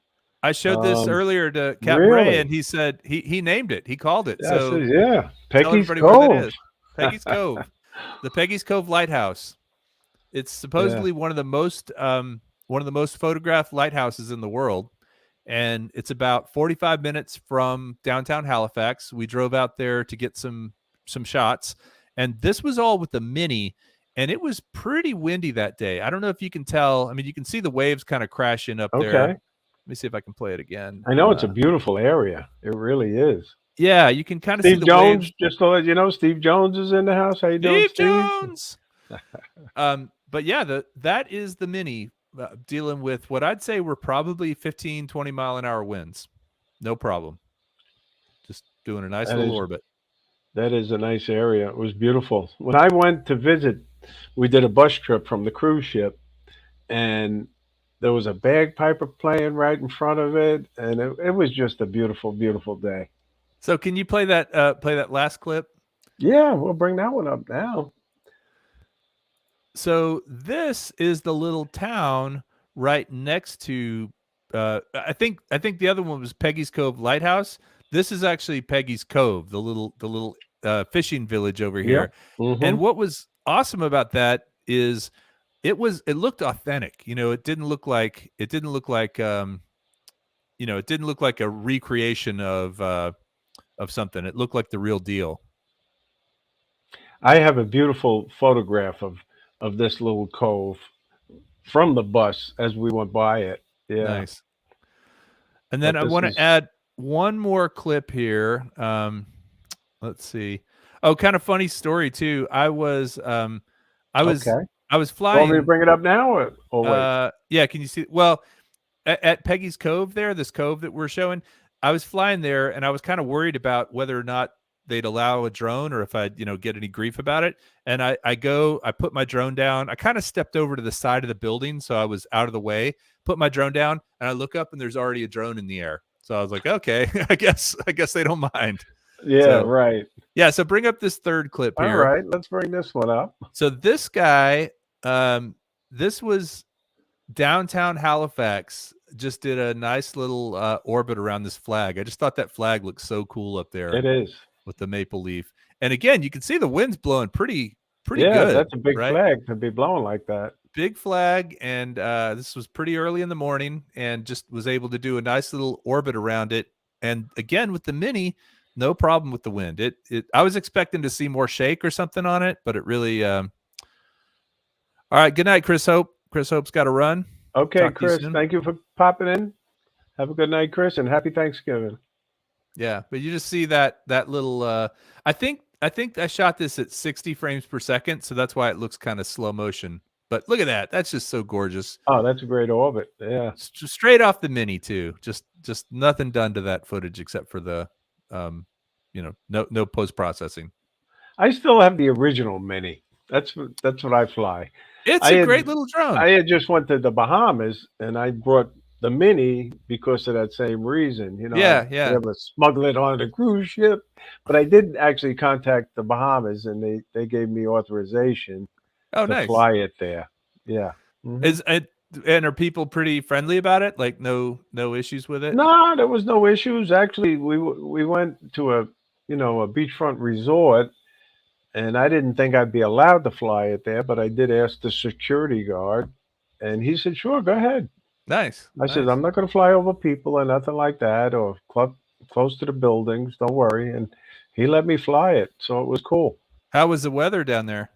I showed this earlier to Capt Ray, and he said he named it. He called it. Yeah, so Peggy's Cove. Peggy's Cove, the Peggy's Cove Lighthouse. It's supposedly one of the most photographed lighthouses in the world, and it's about 45 minutes from downtown Halifax. We drove out there to get some shots, and this was all with the Mini, and it was pretty windy that day. I don't know if you can tell. I mean, you can see the waves kind of crashing up there. Okay. Let me see if I can play it again. I know it's a beautiful area. It really is. Yeah, you can kind of see the Jones, waves. just to let you know, Steve Jones is in the house. How you doing, Steve? Jones. But yeah, that is the Mini dealing with what I'd say were probably 15, 20 mile an hour winds. No problem. Just doing a nice little orbit. That is a nice area. It was beautiful. When I went to visit, we did a bus trip from the cruise ship, and there was a bagpiper playing right in front of it, and it was just a beautiful, beautiful day. So can you play that last clip? Yeah, we'll bring that one up now. So this is the little town right next to I think the other one was Peggy's Cove Lighthouse. This is actually Peggy's Cove, the little fishing village over here. Mm-hmm. And what was awesome about that is it looked authentic. You know, it didn't look like a recreation of something. It looked like the real deal. I have a beautiful photograph of this little cove from the bus as we went by it. Yeah. Nice. And then I want to add one more clip here. Let's see. Oh, kind of funny story too. I was flying. Want me to bring it up now? Or wait? Yeah. Can you see? Well, at Peggy's Cove there, this cove that we're showing, I was flying there, and I was kind of worried about whether or not they'd allow a drone or if I'd, get any grief about it. And I put my drone down. I kind of stepped over to the side of the building, so I was out of the way, put my drone down, and I look up and there's already a drone in the air. So I was like, okay, I guess they don't mind. Yeah, right. Yeah, so bring up this third clip here. All right, let's bring this one up. So this guy, this was downtown Halifax, just did a nice little orbit around this flag. I just thought that flag looked so cool up there. It is. With the maple leaf. And again, you can see the wind's blowing pretty good. Yeah, that's a big flag to be blowing like that. Big flag. And this was pretty early in the morning, and just was able to do a nice little orbit around it. And again, with the Mini, no problem with the wind. I was expecting to see more shake or something on it, but it really all right. Good night, Chris Hope. Chris Hope's got to run. Okay, Chris, thank you for popping in. Have a good night, Chris, and happy Thanksgiving. Yeah, but you just see that little I think I shot this at 60 frames per second, so that's why it looks kind of slow motion. But look at that. That's just so gorgeous. Oh, that's a great orbit. Yeah. Straight off the Mini too. Just nothing done to that footage except for the no post-processing. I still have the original Mini. That's what I fly. It's a great little drone. I had just went to the Bahamas, and I brought the Mini because of that same reason. Yeah. I was able to smuggle it on a cruise ship, but I did actually contact the Bahamas, and they gave me authorization to fly it there. Yeah. Mm-hmm. And are people pretty friendly about it? Like no issues with it? No, there was no issues. Actually, we went to a a beachfront resort, and I didn't think I'd be allowed to fly it there, but I did ask the security guard, and he said, "Sure, go ahead." Nice. I said, Nice. "I'm not going to fly over people or nothing like that, or close to the buildings. Don't worry." And he let me fly it, so it was cool. How was the weather down there?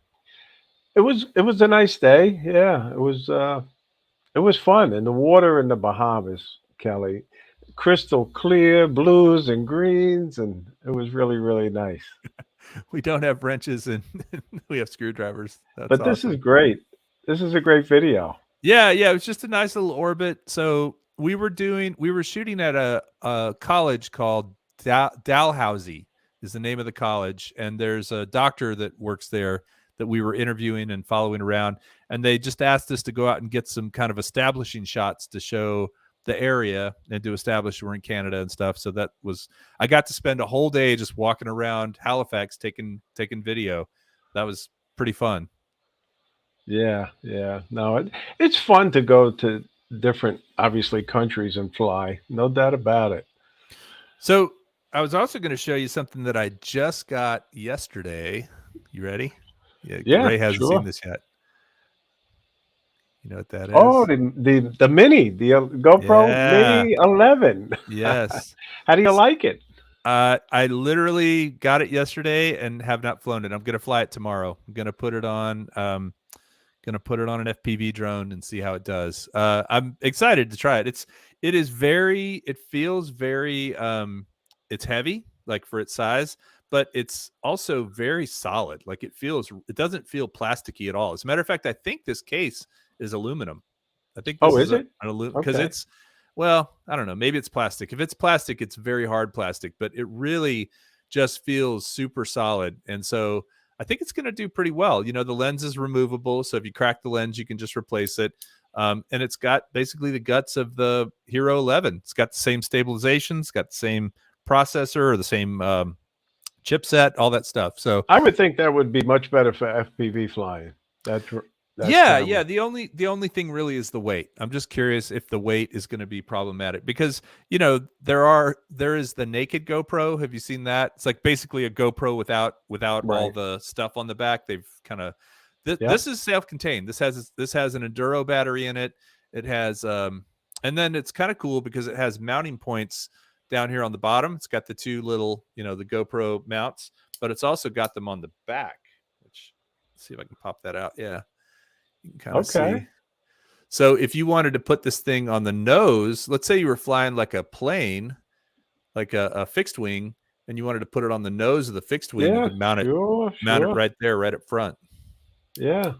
It was a nice day. Yeah, it was fun, and the water in the Bahamas, Kelly, crystal clear, blues and greens, and it was really, really nice. We don't have wrenches and we have screwdrivers. That's But this is awesome. great. This is a great video. Yeah, it was just a nice little orbit. So we were shooting at a college called Dalhousie is the name of the college, and there's a doctor that works there that we were interviewing and following around, and they just asked us to go out and get some kind of establishing shots to show the area and to establish we're in Canada and stuff. So I got to spend a whole day just walking around Halifax taking video. That was pretty fun. Yeah, yeah. No, it's fun to go to different, obviously, countries and fly. No doubt about it. So I was also going to show you something that I just got yesterday. You ready? Yeah, Ray hasn't sure. seen this yet. You know what that is? Oh, the Mini, the GoPro Yeah. Mini 11. Yes. How do you like it? I literally got it yesterday and have not flown it. I'm going to fly it tomorrow. I'm going to put it on an FPV drone and see how it does. I'm excited to try it. It feels very it's heavy, like for its size, but it's also very solid. Like it doesn't feel plasticky at all. As a matter of fact, I think this case is aluminum. I think this is it? an aluminum because Okay. well, I don't know. Maybe it's plastic. If it's plastic, it's very hard plastic, but it really just feels super solid. And so I think it's going to do pretty well. The lens is removable. So if you crack the lens, you can just replace it. And it's got basically the guts of the Hero 11. It's got the same stabilization. It's got the same processor or the same chipset, all that stuff. So I would think that would be much better for FPV flying. That yeah. camera. The only thing really is the weight. I'm just curious if the weight is going to be problematic because there is the naked GoPro. Have you seen that? It's like basically a GoPro without all Right. the stuff on the back. They've kind of Yep. this is self-contained. This has an Enduro battery in it. It has and then it's kind of cool because it has mounting points down here on the bottom. It's got the two little the GoPro mounts, but it's also got them on the back. Which let's see if I can pop that out. Yeah. You can kind of see. So if you wanted to put this thing on the nose, let's say you were flying like a plane, like a fixed wing, and you wanted to put it on the nose of the fixed wing, you could mount it right there, right up front. Yeah.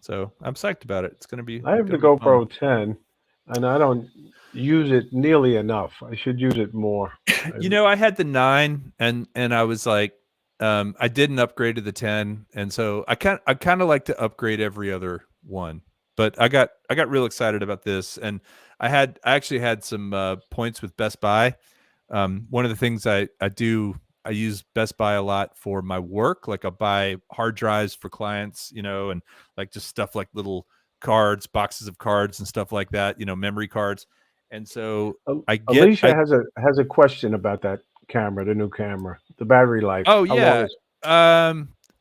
So I'm psyched about it. It's going to be. I have the GoPro 10, and I don't use it nearly enough. I should use it more. I had the 9, and I was like, I didn't upgrade to the 10, and so I kind of like to upgrade every other one. But I got real excited about this, and I actually had some points with Best Buy. One of the things I use Best Buy a lot for my work. Like I'll buy hard drives for clients, and like just stuff like little cards, boxes of cards and stuff like that, memory cards. And so Alicia has a question about that camera, the new camera, the battery life. Oh yeah.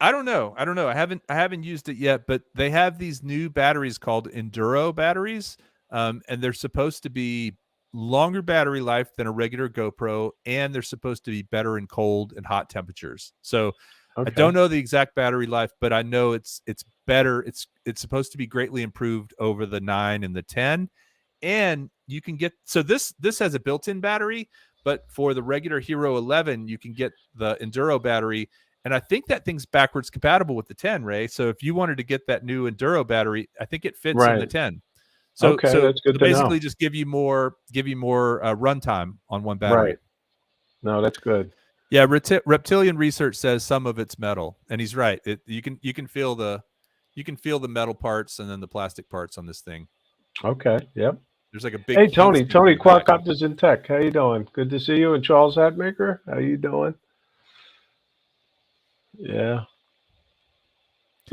I don't know. I haven't used it yet, but they have these new batteries called Enduro batteries. And they're supposed to be longer battery life than a regular GoPro, and they're supposed to be better in cold and hot temperatures. So I don't know the exact battery life, but I know it's better. It's supposed to be greatly improved over the 9 and the 10. And you can get this has a built-in battery, but for the regular Hero 11, you can get the Enduro battery. And I think that thing's backwards compatible with the 10, Ray. So if you wanted to get that new Enduro battery, I think it fits in the 10. So that's good to basically know. just give you more runtime on one battery. Right. No, that's good. Yeah, Reptilian Research says some of it's metal, and he's right. You can feel the metal parts and then the plastic parts on this thing. Okay. Yep. There's like a big. Hey, Tony Quadcopters in Tech. How you doing? Good to see you. And Charles Hatmaker, how you doing? Yeah.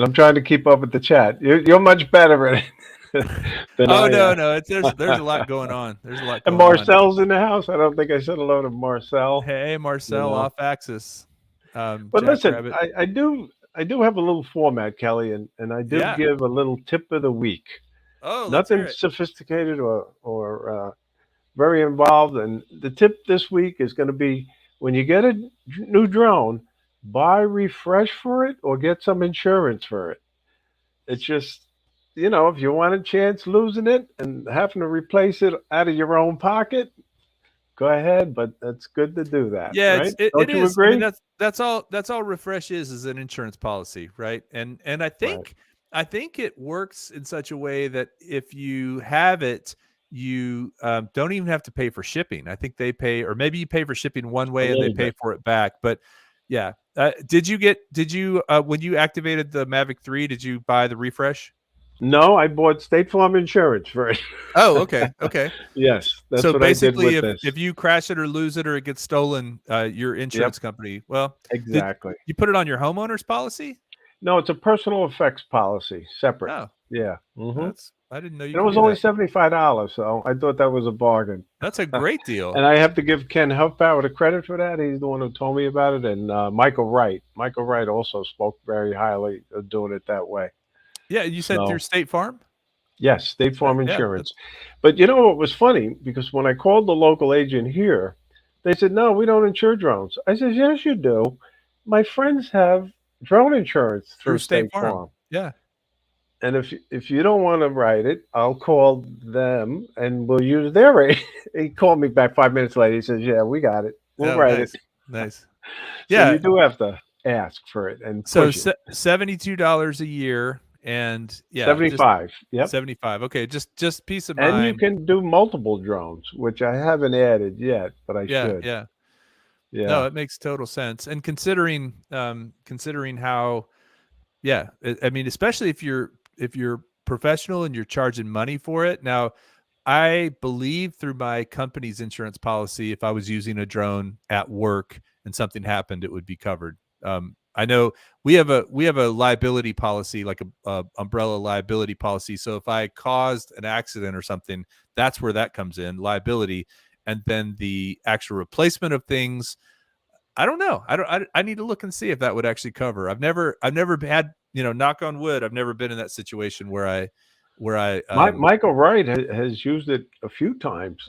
I'm trying to keep up with the chat. You're much better at it. then Oh I no, there's a lot going on. There's a lot and going on. Marcel's in the house. I don't think I said hello to Marcel. Hey, Marcel, off axis. But listen, Jackrabbit. I do have a little format, Kelly, and I do Yeah. give a little tip of the week. Oh, let's hear Nothing it. sophisticated or very involved. And the tip this week is going to be when you get a new drone, buy refresh for it or get some insurance for it. It's just, if you want a chance losing it and having to replace it out of your own pocket, go ahead. But it's good to do that, Yeah, right? it Don't you is. I mean, agree? that's all refresh is an insurance policy, right? And I Right. think it works in such a way that if you have it, you don't even have to pay for shipping. I think they pay, or maybe you pay for shipping one way and they little pay bit. for it back. But yeah, did you when you activated the Mavic 3, did you buy the refresh? No, I bought State Farm insurance for it. Oh, okay. Yes, that's So what I did basically, with this. if you crash it or lose it or it gets stolen, your insurance company, well, Exactly. you put it on your homeowner's policy? No, it's a personal effects policy, separate. Oh, Yeah. Hmm. I didn't know you And it could was do only that. $75, so I thought that was a bargain. That's a great deal. And I have to give Ken Huffbauer the credit for that. He's the one who told me about it, and Michael Wright. Michael Wright also spoke very highly of doing it that way. Yeah, you said So- through State Farm? Yes, State Farm Yeah, Insurance. But you know what was funny? Because when I called the local agent here, they said, "No, we don't insure drones." I said, "Yes, you do. My friends have drone insurance through State Farm. Yeah. And if you don't want to write it, I'll call them and we'll use their rate." He called me back 5 minutes later. He says, "Yeah, we got it. We'll write it." Nice. So Yeah. you do have to ask for it and So push it. $72 a year, and yeah, 75. Yep. 75. Okay, just peace of And mind. you can do multiple drones, which I haven't added yet, but I should. Yeah. Yeah. No, it makes total sense. And considering how, I mean, especially if you're professional and you're charging money for it. Now, I believe through my company's insurance policy, if I was using a drone at work and something happened, it would be covered. I know we have a liability policy, like a umbrella liability policy. So if I caused an accident or something, that's where that comes in, liability. And then the actual replacement of things, I don't know. I need to look and see if that would actually cover. I've never had, knock on wood, I've never been in that situation where I Michael Wright has used it a few times,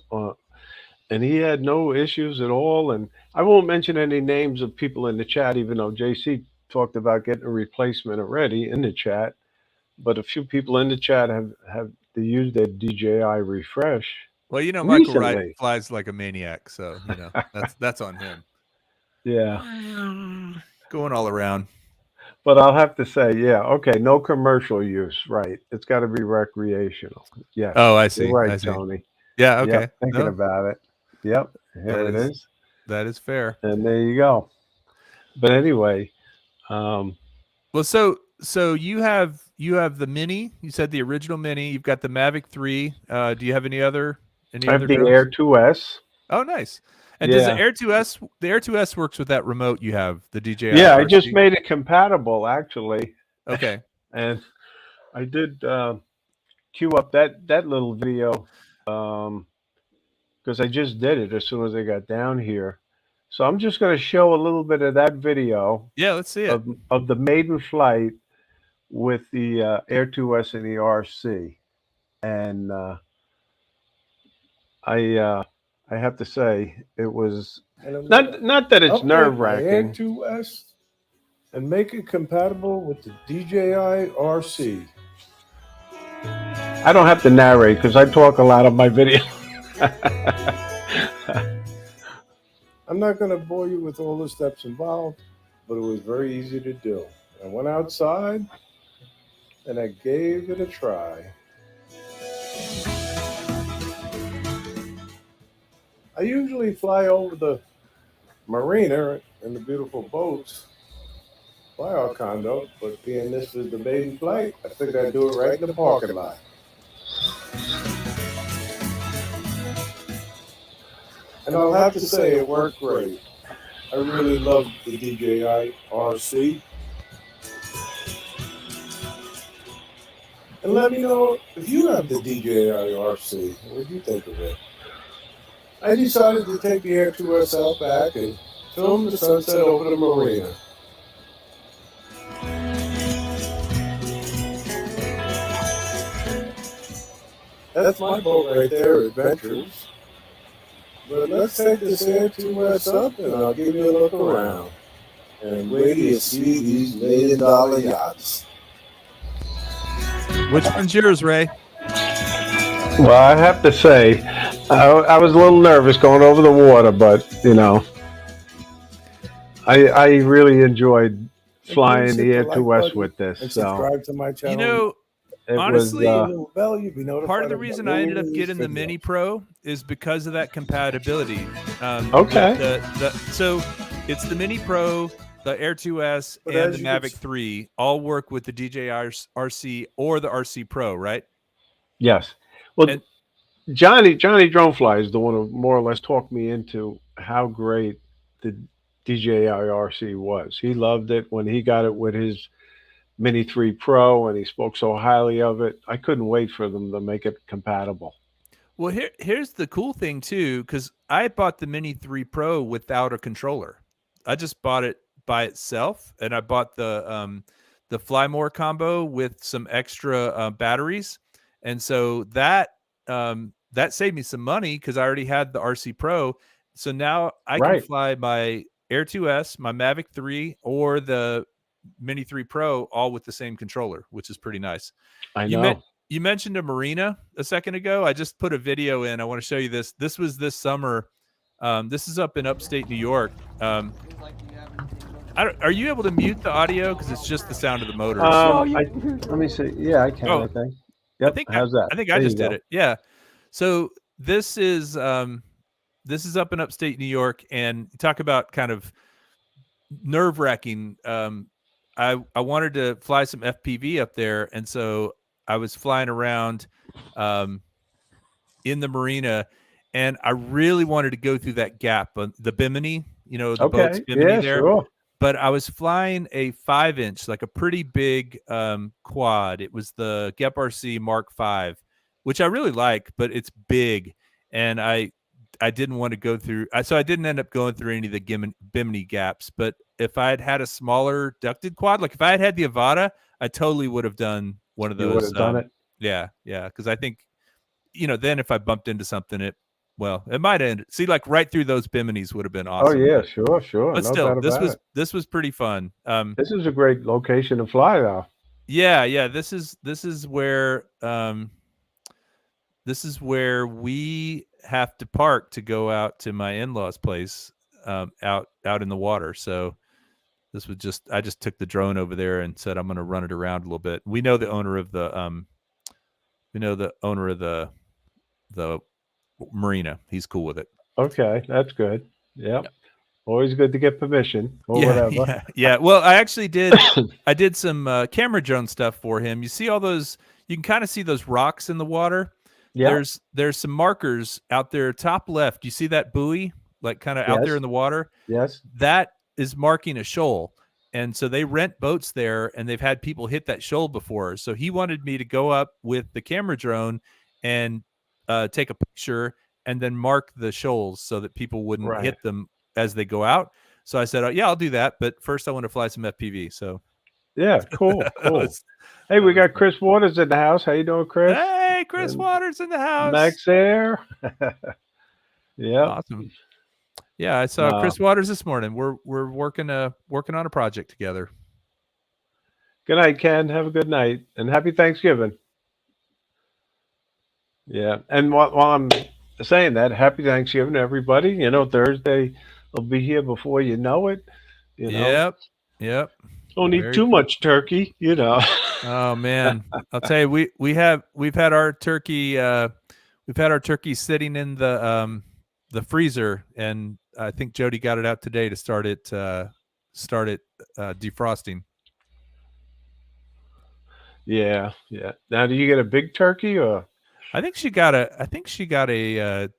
and he had no issues at all. And I won't mention any names of people in the chat, even though JC talked about getting a replacement already in the chat. But a few people in the chat have used their DJI refresh. Well, Michael recently. Wright flies like a maniac, so that's on him. Yeah, going all around. But I'll have to say, yeah, okay, no commercial use, right? It's got to be recreational. Yes. Oh, I see. You're right, I see. Tony. Yeah. Okay. Yep, thinking about it. Yep. Here it is. That is fair. And there you go. But anyway, well, so you have the Mini. You said the original Mini. You've got the Mavic 3. Do you have any other? I have the Air 2S. Oh, nice. And does the Air 2S works with that remote you have, the DJI? Yeah, RC? I just made it compatible actually. Okay. And I did queue up that little video because I just did it as soon as I got down here. So I'm just going to show a little bit of that video. Yeah, let's see it. Of the maiden flight with the Air 2S and the RC. And I have to say it was not that it's nerve-wracking. Air 2S and make it compatible with the DJI RC. I don't have to narrate because I talk a lot on my video. I'm not going to bore you with all the steps involved, but it was very easy to do. I went outside and I gave it a try. I usually fly over the marina and the beautiful boats by our condo, but being this is the maiden flight, I think I'd do it right in the parking lot. And I'll have to say it worked great. I really love the DJI RC. and let me know if you have the DJI RC. What do you think of it? I decided to take the Air 2S out back and film the sunset over the marina. That's my boat right there, Adventures. But let's take this Air 2S up and I'll give you a look around. And wait till you see these $1 million yachts. Which one's yours, Ray? Well, I have to say, I was a little nervous going over the water, but you know, I really enjoyed flying the Air 2S with this. And So subscribe to my channel. You know, it honestly, part of the reason I ended up getting the Mini Pro is because of that compatibility. Okay. So it's the Mini Pro, the Air 2S, and the Mavic 3 all work with the DJI RC or the RC Pro, right? Yes. Well, And- Johnny Dronefly is the one who more or less talked me into how great the DJI RC was. He loved it when he got it with his Mini 3 Pro, and he spoke so highly of it. I couldn't wait for them to make it compatible. Well, here's the cool thing too, because I bought the Mini 3 Pro without a controller. I just bought it by itself, and I bought the Fly More combo with some extra batteries, and so that saved me some money because I already had the RC Pro. So now I can fly my Air 2S, my Mavic 3, or the Mini 3 Pro all with the same controller, which is pretty nice. I know. You mentioned a marina a second ago. I just put a video in. I want to show you this. This was this summer. This is up in upstate New York. Are you able to mute the audio? Because it's just the sound of the motors. Let me see. Yeah, I can. I think. Yep. How's that? I think I just did it. Yeah. So this is up in upstate New York, and talk about kind of nerve-wracking. I wanted to fly some FPV up there, and so I was flying around in the marina, and I really wanted to go through that gap, the Bimini, the boat's Bimini there. Sure. But I was flying a 5-inch, like a pretty big quad. It was the Gep RC Mark V, which I really like, but it's big, and I didn't want to go through. So I didn't end up going through any of the Bimini gaps. But if I had had a smaller ducted quad, like if I had the Avata, I totally would have done one of those. You would have done it. Yeah. Because I think, then if I bumped into something, it might end. See, like right through those Biminis would have been awesome. Oh yeah, sure. But still, this was pretty fun. This is a great location to fly, though. Yeah. This is where we have to park to go out to my in-laws' place, out in the water. So this was I just took the drone over there and said I'm going to run it around a little bit. We know the owner of the the marina. He's cool with it. Okay, that's good. Yep. Always good to get permission or whatever. Yeah. Well, I actually did. I did some camera drone stuff for him. You see all those? You can kind of see those rocks in the water. Yeah. There's some markers out there, top left. You see that buoy, like kind of out there in the water? Yes. That is marking a shoal. And so they rent boats there, and they've had people hit that shoal before. So he wanted me to go up with the camera drone and take a picture and then mark the shoals so that people wouldn't hit them as they go out. So I said, oh, yeah, I'll do that. But first I want to fly some FPV. So yeah, cool. Hey, we got Chris Waters in the house. How you doing, Chris? Hey, Chris Waters in the house. Max Air. Yeah. Awesome. Yeah, I saw Chris Waters this morning. We're working on a project together. Good night, Ken. Have a good night and happy Thanksgiving. Yeah, and while I'm saying that, happy Thanksgiving to everybody. Thursday will be here before you know it. Yep. Don't eat too much turkey. Oh man, I'll tell you, we've had our turkey sitting in the freezer, and I think Jody got it out today to start it defrosting. Yeah. Now, do you get a big turkey or? I think she got a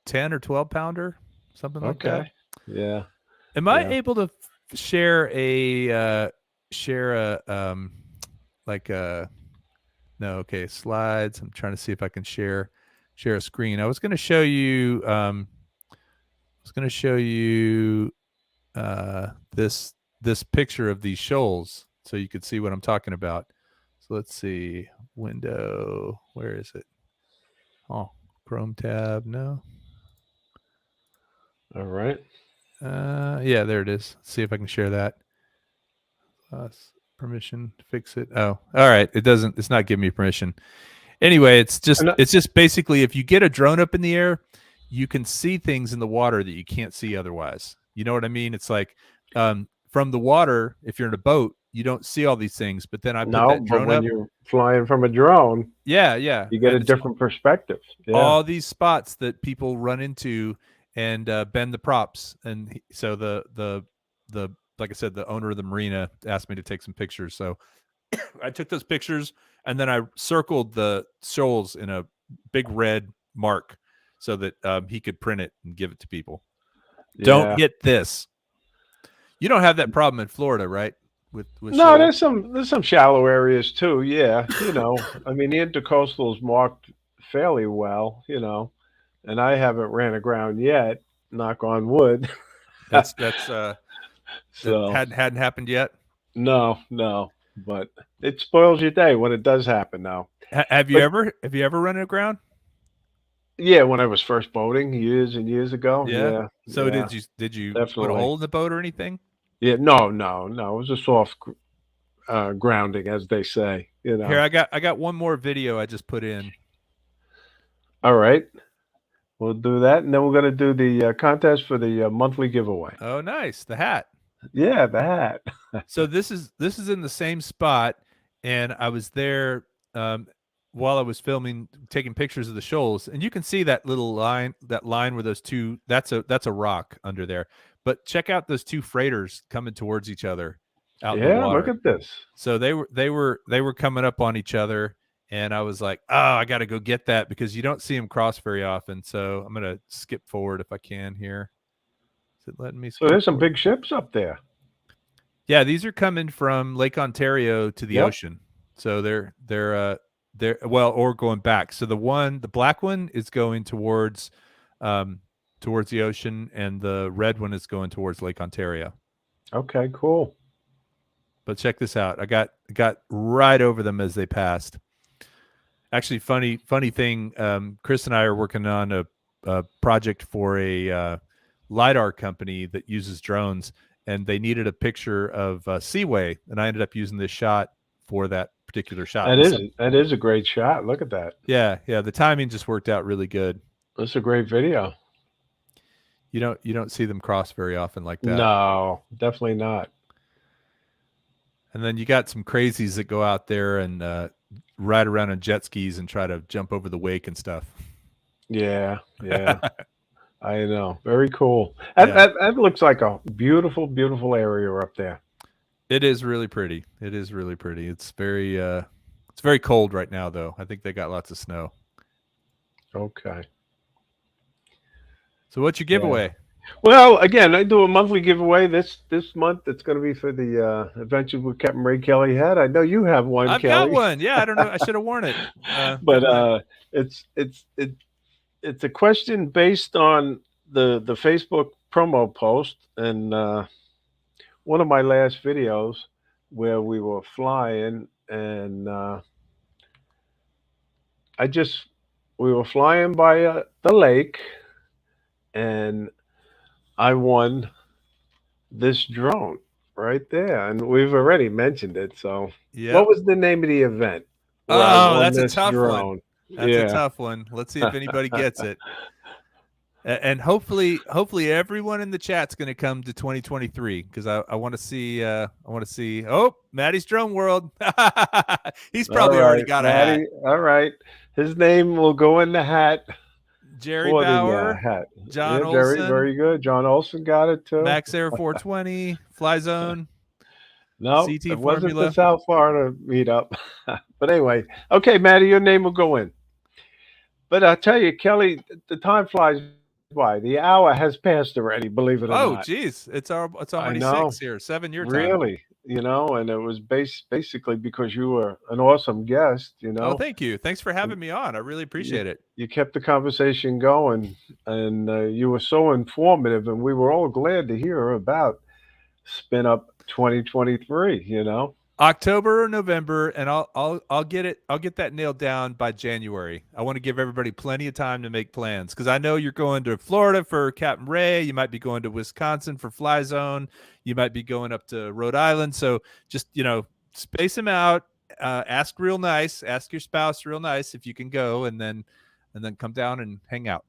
10 or 12 pounder, something like that. Yeah. Am I able to share a No, okay, slides. I'm trying to see if I can share a screen. I was going to show you this picture of these shoals so you could see what I'm talking about. So let's see. Window, where is it? Oh, Chrome tab, no. All right. Yeah, there it is. Let's see if I can share that. Permission to fix it. Oh, all right. It's not giving me permission. Anyway, it's just basically if you get a drone up in the air, you can see things in the water that you can't see otherwise. You know what I mean? It's like from the water, if you're in a boat, you don't see all these things. But then I put that drone but when up. you're flying from a drone, yeah, you get a different perspective. Yeah. All these spots that people run into and bend the props, and so the like I said, the owner of the marina asked me to take some pictures. So I took those pictures and then I circled the shoals in a big red mark so that he could print it and give it to people. Yeah. Don't hit this. You don't have that problem in Florida, right? With no, shoals? there's some shallow areas too. Yeah, you know, I mean the intercoastal is marked fairly well, you know, and I haven't ran aground yet. Knock on wood. So hadn't happened yet. No, but it spoils your day when it does happen. Now, have you ever run aground? Yeah, when I was first boating years and years ago. Yeah. So did you put a hole in the boat or anything? Yeah, no. It was a soft grounding, as they say. You know. Here, I got one more video I just put in. All right. We'll do that, and then we're going to do the contest for the monthly giveaway. Oh, nice. The hat. Yeah, the hat. So this is in the same spot, and I was there while I was filming, taking pictures of the shoals, and you can see that little line, where those two. That's a rock under there. But check out those two freighters coming towards each other out in the water. Look at this. So they were coming up on each other. And I was like, oh, I got to go get that because you don't see them cross very often. So I'm going to skip forward if I can here. Is it letting me skip So there's some forward? big ships up there. Yeah, these are coming from Lake Ontario to the ocean. So they're or going back. So the black one is going towards the ocean, and the red one is going towards Lake Ontario. Okay, cool. But check this out. I got right over them as they passed. Actually, funny thing. Chris and I are working on a project for a LiDAR company that uses drones, and they needed a picture of Seaway, and I ended up using this shot for that particular shot. That is a great shot. Look at that. Yeah. The timing just worked out really good. That's a great video. You don't see them cross very often like that. No, definitely not. And then you got some crazies that go out there and ride around on jet skis and try to jump over the wake and stuff. Yeah. I know. Very cool. That looks like a beautiful, beautiful area up there. It is really pretty. It's very cold right now, though. I think they got lots of snow. Okay. So what's your giveaway? Well, again, I do a monthly giveaway this month. It's going to be for the Adventures with Capt Ray Kelly hat. I know you have one. I've Kelly. got one. Yeah, I don't know. I should have worn it. But it's a question based on the Facebook promo post and one of my last videos where we were flying and we were flying by the lake and I won this drone right there, and we've already mentioned it. So, what was the name of the event? Oh, that's a tough one. That's a tough one. Let's see if anybody gets it. And hopefully everyone in the chat's going to come to 2023 because I want to see. Oh, Maddie's Drone World. He's probably already got Maddie, a hat. All right, his name will go in the hat. Jerry Bauer, John Olson. Very good. John Olson got it too. Max Air 420, Fly Zone. No, CT it Formula. wasn't the South Florida meetup. But anyway, okay, Maddie, your name will go in. But I'll tell you, Kelly, the time flies Why? The hour has passed already, believe it or Oh, not. geez, it's I already know. 6 here, 7 your time. Really, and it was basically because you were an awesome guest, Oh, thank you. Thanks for having me on. I really You, appreciate it. you kept the conversation going, and you were so informative, and we were all glad to hear about SpinUp 2023. October or November, and I'll get it. I'll get that nailed down by January. I want to give everybody plenty of time to make plans because I know you're going to Florida for Captain Ray. You might be going to Wisconsin for Fly Zone. You might be going up to Rhode Island. So just space them out. Ask real nice. Ask your spouse real nice if you can go, and then come down and hang out.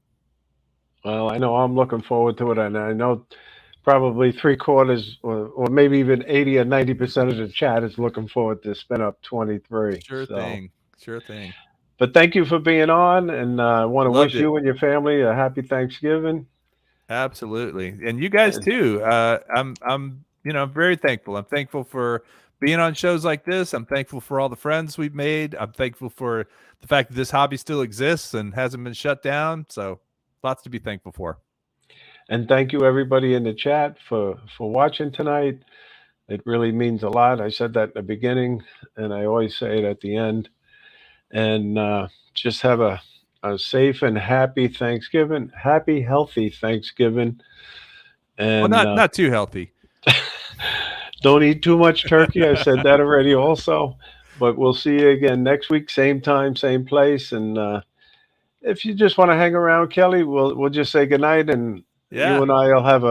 Well, I know I'm looking forward to it, and I know probably 3/4 or maybe even 80 or 90% of the chat is looking forward to SpinUp 23. Sure So. thing. Sure thing. But thank you for being on, and I want to Loved wish it. you and your family a happy Thanksgiving. Absolutely, and you guys too. I'm very thankful. I'm thankful for being on shows like this. I'm thankful for all the friends we've made. I'm thankful for the fact that this hobby still exists and hasn't been shut down. So lots to be thankful for. And thank you everybody in the chat for watching tonight. It really means a lot. I said that in the beginning, and I always say it at the end. And just have a safe and happy Thanksgiving. Happy, healthy Thanksgiving. And Well, not too healthy. Don't eat too much turkey. I said that already also. But we'll see you again next week, same time, same place. And if you just want to hang around, Kelly, we'll just say goodnight, and you and I will have a